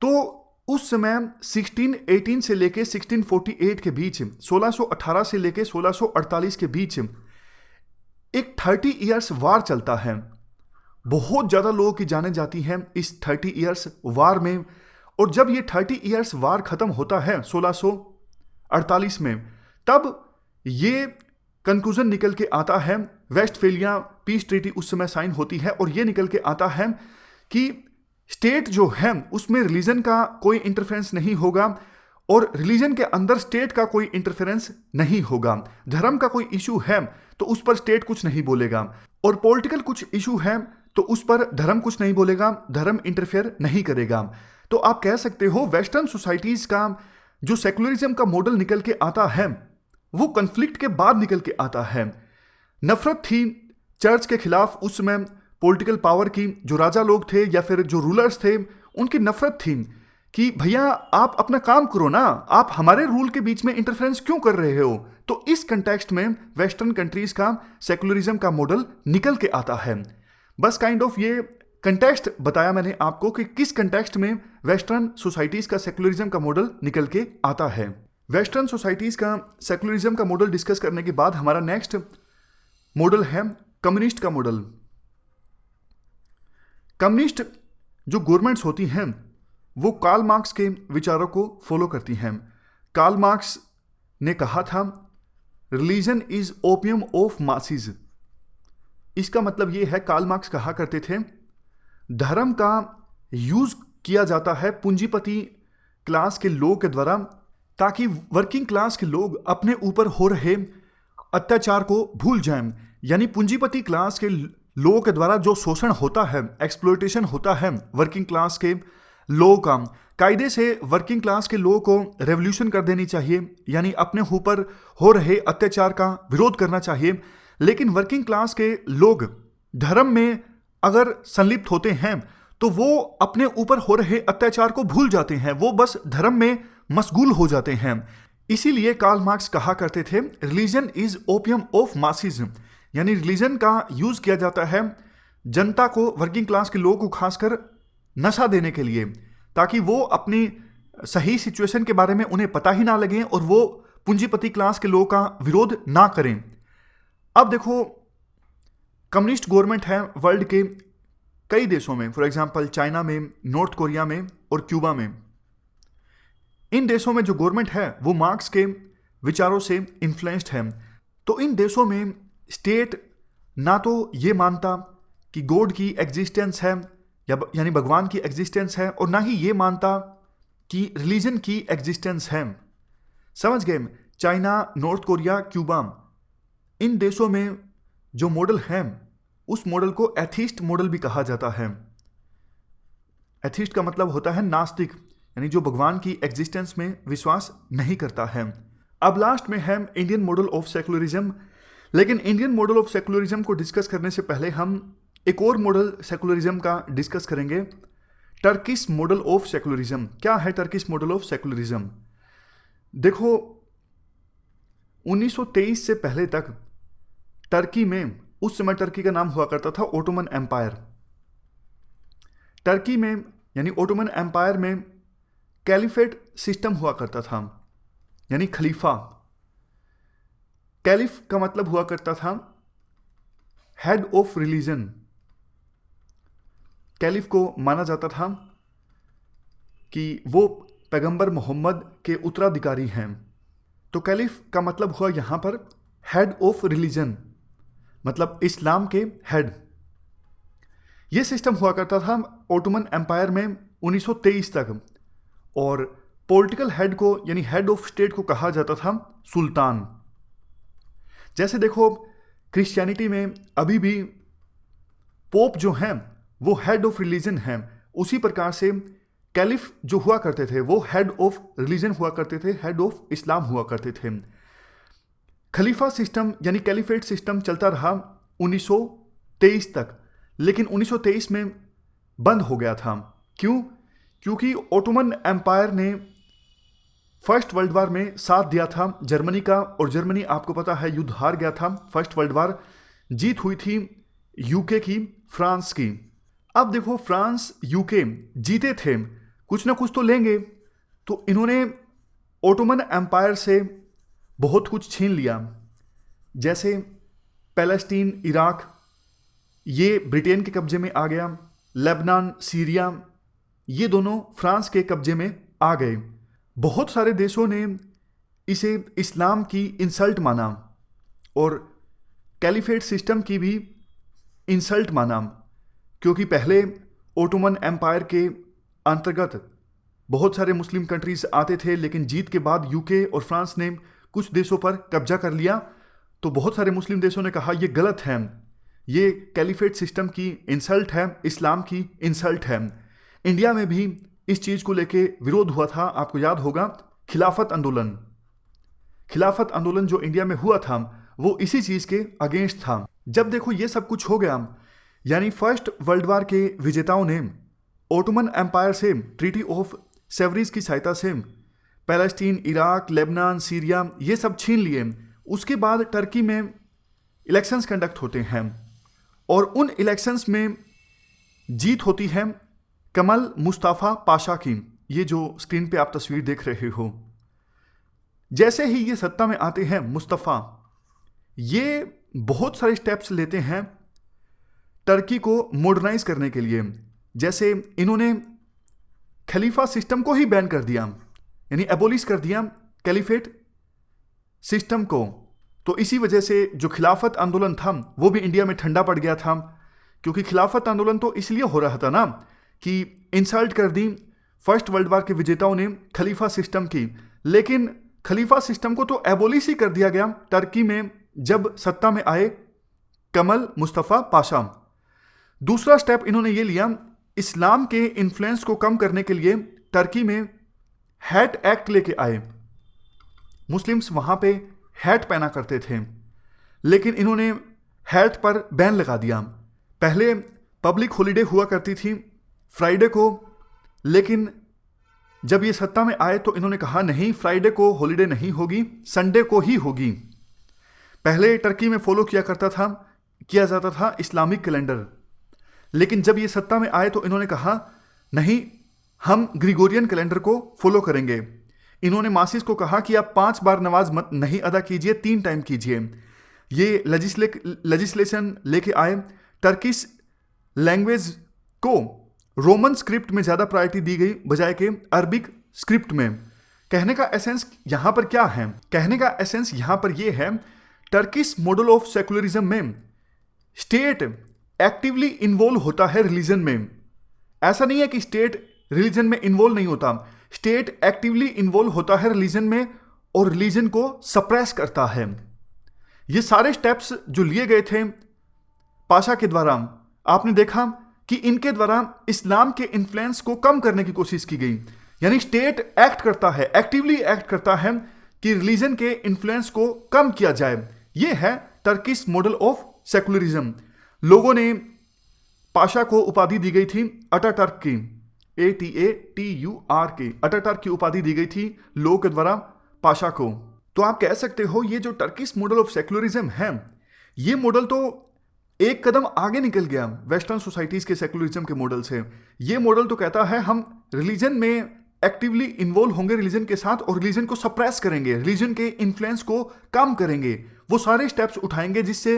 तो उस समय 1618 से लेके 1648 के बीच, 1618 से लेके 1648 के बीच एक 30 इयर्स वार चलता है। बहुत ज़्यादा लोगों की जानें जाती हैं इस 30 इयर्स वार में। और जब ये 30 इयर्स वार ख़त्म होता है 1648 में, तब ये कंक्लूजन निकल के आता है, वेस्टफेलिया पीस ट्रीटी उस समय साइन होती है, और ये निकल के आता है कि स्टेट जो है उसमें रिलीजन का कोई इंटरफेरेंस नहीं होगा, और रिलीजन के अंदर स्टेट का कोई इंटरफेरेंस नहीं होगा। धर्म का कोई इशू है तो उस पर स्टेट कुछ नहीं बोलेगा, और पॉलिटिकल कुछ इशू है तो उस पर धर्म कुछ नहीं बोलेगा, धर्म इंटरफेयर नहीं करेगा। तो आप कह सकते हो वेस्टर्न सोसाइटीज का जो सेकुलरिज्म का मॉडल निकल के आता है वो कन्फ्लिक्ट के बाद निकल के आता है। नफरत थी चर्च के खिलाफ उस समय पॉलिटिकल पावर की, जो राजा लोग थे या फिर जो रूलर्स थे उनकी नफरत थी कि भैया आप अपना काम करो ना, आप हमारे रूल के बीच में इंटरफेरेंस क्यों कर रहे हो। तो इस कंटेक्स्ट में वेस्टर्न कंट्रीज का सेकुलरिज्म का मॉडल निकल के आता है। बस काइंड ऑफ ये कंटेक्स्ट बताया मैंने आपको कि किस कंटेक्स्ट में वेस्टर्न सोसाइटीज का सेकुलरिज्म का मॉडल निकल के आता है। वेस्टर्न सोसाइटीज का सेकुलरिज्म का मॉडल डिस्कस करने के बाद हमारा नेक्स्ट मॉडल है कम्युनिस्ट का मॉडल। कम्युनिस्ट जो गवर्नमेंट्स होती हैं वो कार्ल मार्क्स के विचारों को फॉलो करती हैं। कार्ल मार्क्स ने कहा था religion is opium of masses. इसका मतलब ये है, कार्ल मार्क्स कहा करते थे धर्म का यूज किया जाता है पूंजीपति क्लास के लोगों के द्वारा, ताकि वर्किंग क्लास के लोग अपने ऊपर हो रहे अत्याचार को भूल जाएं। यानी पूंजीपति क्लास के लोगों के द्वारा जो शोषण होता है, एक्सप्लॉयटेशन होता है वर्किंग क्लास के लोगों का, कायदे से वर्किंग क्लास के लोगों को रेवोल्यूशन कर देनी चाहिए, यानी अपने ऊपर हो रहे अत्याचार का विरोध करना चाहिए। लेकिन वर्किंग क्लास के लोग धर्म में अगर संलिप्त होते हैं तो वो अपने ऊपर हो रहे अत्याचार को भूल जाते हैं, वो बस धर्म में मशगूल हो जाते हैं। इसीलिए कार्ल मार्क्स कहा करते थे religion is opium of masses, यानी रिलीजन का यूज किया जाता है जनता को, वर्किंग क्लास के लोगों को खासकर नशा देने के लिए, ताकि वो अपनी सही सिचुएशन के बारे में उन्हें पता ही ना लगे और वो पूंजीपति क्लास के लोगों का विरोध ना करें। अब देखो कम्युनिस्ट गवर्नमेंट है वर्ल्ड के कई देशों में, फॉर एग्जांपल चाइना में, नॉर्थ कोरिया में और क्यूबा में। इन देशों में जो गवर्नमेंट है वो मार्क्स के विचारों से इन्फ्लुएंस्ड है। तो इन देशों में स्टेट ना तो ये मानता कि गॉड की एग्जिस्टेंस है, यानी भगवान की एग्जिस्टेंस है, और ना ही ये मानता कि रिलीजन की एग्जिस्टेंस है। समझ गए? चाइना, नॉर्थ कोरिया, क्यूबा, इन देशों में जो मॉडल है उस मॉडल को एथिस्ट मॉडल भी कहा जाता है। एथिस्ट का मतलब होता है नास्तिक, यानी जो भगवान की एग्जिस्टेंस में विश्वास नहीं करता है। अब लास्ट में है इंडियन मॉडल ऑफ सेकुलरिज्म। लेकिन इंडियन मॉडल ऑफ सेकुलरिज्म को डिस्कस करने से पहले हम एक और मॉडल सेकुलरिज्म का डिस्कस करेंगे, टर्किश मॉडल ऑफ सेकुलरिज्म। क्या है टर्किश मॉडल ऑफ सेकुलरिज्म? देखो 1923 से पहले तक टर्की में, उस समय टर्की का नाम हुआ करता था ओटोमन एम्पायर। टर्की में यानी ओटोमन एम्पायर में कैलिफेट सिस्टम हुआ करता था, यानी खलीफा। कैलिफ का मतलब हुआ करता था हेड ऑफ रिलीजन। कैलिफ को माना जाता था कि वो पैगंबर मोहम्मद के उत्तराधिकारी हैं। तो कैलिफ का मतलब हुआ यहाँ पर हेड ऑफ रिलीजन, मतलब इस्लाम के हेड। ये सिस्टम हुआ करता था ओटोमन एम्पायर में 1923 तक, और पॉलिटिकल हेड को यानी हेड ऑफ स्टेट को कहा जाता था सुल्तान। जैसे देखो क्रिश्चियनिटी में अभी भी पोप जो हैं वो हेड ऑफ रिलीजन हैं, उसी प्रकार से कैलिफ जो हुआ करते थे वो हेड ऑफ रिलीजन हुआ करते थे, हेड ऑफ इस्लाम हुआ करते थे। खलीफा सिस्टम यानी कैलिफेट सिस्टम चलता रहा 1923 तक, लेकिन 1923 में बंद हो गया था। क्यों? क्योंकि ओटोमन एम्पायर ने फर्स्ट वर्ल्ड वार में साथ दिया था जर्मनी का, और जर्मनी आपको पता है युद्ध हार गया था। फर्स्ट वर्ल्ड वार जीत हुई थी यूके की, फ्रांस की। अब देखो फ्रांस यूके जीते थे, कुछ ना कुछ तो लेंगे, तो इन्होंने ओटोमन एम्पायर से बहुत कुछ छीन लिया। जैसे पैलेस्टीन, इराक, ये ब्रिटेन के कब्जे में आ गया। लेबनान, सीरिया, ये दोनों फ्रांस के कब्जे में आ गए। बहुत सारे देशों ने इसे इस्लाम की इंसल्ट माना और कैलिफेट सिस्टम की भी इंसल्ट माना, क्योंकि पहले ओटोमन एम्पायर के अंतर्गत बहुत सारे मुस्लिम कंट्रीज आते थे, लेकिन जीत के बाद यूके और फ्रांस ने कुछ देशों पर कब्जा कर लिया। तो बहुत सारे मुस्लिम देशों ने कहा ये गलत है, ये कैलिफेट सिस्टम की इंसल्ट है, इस्लाम की इंसल्ट है। इंडिया में भी इस चीज़ को लेके विरोध हुआ था। आपको याद होगा खिलाफत आंदोलन। खिलाफत आंदोलन जो इंडिया में हुआ था वो इसी चीज़ के अगेंस्ट था। जब देखो ये सब कुछ हो गया, यानी फर्स्ट वर्ल्ड वार के विजेताओं ने ओटोमन एम्पायर से ट्रीटी ऑफ सेवरीज की सहायता से पैलेस्टीन, इराक, लेबनान, सीरिया ये सब छीन लिए। उसके बाद टर्की में इलेक्शंस कंडक्ट होते हैं और उन इलेक्शंस में जीत होती है कमल मुस्तफ़ा पाशा की। ये जो स्क्रीन पे आप तस्वीर देख रहे हो, जैसे ही ये सत्ता में आते हैं मुस्तफ़ा, ये बहुत सारे स्टेप्स लेते हैं टर्की को मॉडर्नाइज करने के लिए। जैसे इन्होंने खलीफा सिस्टम को ही बैन कर दिया, यानी एबोलिश कर दिया कैलिफेट सिस्टम को। तो इसी वजह से जो खिलाफत आंदोलन था वो भी इंडिया में ठंडा पड़ गया था, क्योंकि खिलाफत आंदोलन तो इसलिए हो रहा था ना कि इंसल्ट कर दी फर्स्ट वर्ल्ड वार के विजेताओं ने खलीफा सिस्टम की, लेकिन खलीफा सिस्टम को तो एबोलिश ही कर दिया गया टर्की में जब सत्ता में आए कमल मुस्तफ़ा पाशा। दूसरा स्टेप इन्होंने ये लिया, इस्लाम के इन्फ्लुएंस को कम करने के लिए टर्की में हैट एक्ट लेके आए। मुस्लिम्स वहां पे हैट पहना करते थे, लेकिन इन्होंने हैट पर बैन लगा दिया। पहले पब्लिक हॉलिडे हुआ करती थी फ्राइडे को, लेकिन जब ये सत्ता में आए तो इन्होंने कहा नहीं, फ्राइडे को हॉलिडे नहीं होगी, संडे को ही होगी। पहले टर्की में फॉलो किया जाता था इस्लामिक कैलेंडर, लेकिन जब ये सत्ता में आए तो इन्होंने कहा नहीं, हम ग्रिगोरियन कैलेंडर को फॉलो करेंगे। इन्होंने मासिस को कहा कि आप 5 बार नमाज मत नहीं अदा कीजिए, 3 टाइम कीजिए। ये लेजिस्लेशन लेके आए। टर्किश लैंग्वेज को रोमन स्क्रिप्ट में ज़्यादा प्रायोरिटी दी गई बजाय के अरबिक स्क्रिप्ट में। कहने का एसेंस यहाँ पर क्या है? कहने का एसेंस यहाँ पर यह है, टर्किश मॉडल ऑफ सेकुलरिज्म में स्टेट एक्टिवली इन्वॉल्व होता है रिलीजन में। ऐसा नहीं है कि स्टेट रिलीजन में इन्वॉल्व नहीं होता, स्टेट एक्टिवली इन्वॉल्व होता है रिलीजन में और रिलीजन को सप्रेस करता है। ये सारे स्टेप्स जो लिए गए थे पाशा के द्वारा, आपने देखा कि इनके द्वारा इस्लाम के इन्फ्लुएंस को कम करने की कोशिश की गई। यानी स्टेट एक्ट करता है, एक्टिवली एक्ट करता है कि रिलीजन के इन्फ्लुएंस को कम किया जाए। यह है टर्किश मॉडल ऑफ सेकुलरिज्म। लोगों ने पाशा को उपाधि दी गई थी अटाटर्क की, ATATURK, अटाटर्क की उपाधि दी गई थी लोगों के द्वारा पाशा को। तो आप कह सकते हो ये जो टर्किश मॉडल ऑफ सेकुलरिज्म है, ये मॉडल तो एक कदम आगे निकल गया वेस्टर्न सोसाइटीज के सेकुलरिज्म के मॉडल से। ये मॉडल तो कहता है हम रिलीजन में एक्टिवली इन्वॉल्व होंगे रिलीजन के साथ और रिलीजन को सप्रेस करेंगे, रिलीजन के इन्फ्लुएंस को कम करेंगे, वो सारे स्टेप्स उठाएंगे जिससे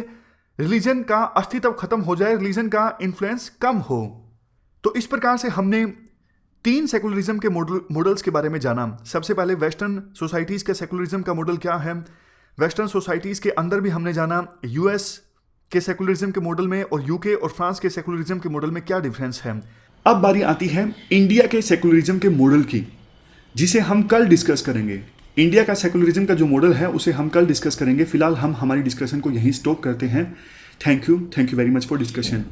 रिलीजन का अस्तित्व खत्म हो जाए, रिलीजन का इन्फ्लुएंस कम हो। तो इस प्रकार से हमने तीन सेकुलरिज्म के मॉडल्स के बारे में जाना। सबसे पहले वेस्टर्न सोसाइटीज़ के सेकुलरिज्म का मॉडल क्या है। वेस्टर्न सोसाइटीज़ के अंदर भी हमने जाना यूएस के सेकुलरिज्म के मॉडल में और यूके और फ्रांस के सेकुलरिज्म के मॉडल में क्या डिफरेंस है। अब बारी आती है इंडिया के सेकुलरिज्म के मॉडल की, जिसे हम कल डिस्कस करेंगे। इंडिया का सेकुलरिज्म का जो मॉडल है उसे हम कल डिस्कस करेंगे। फिलहाल हम हमारी डिस्कशन को यहीं स्टॉप करते हैं। Thank you very much for discussion.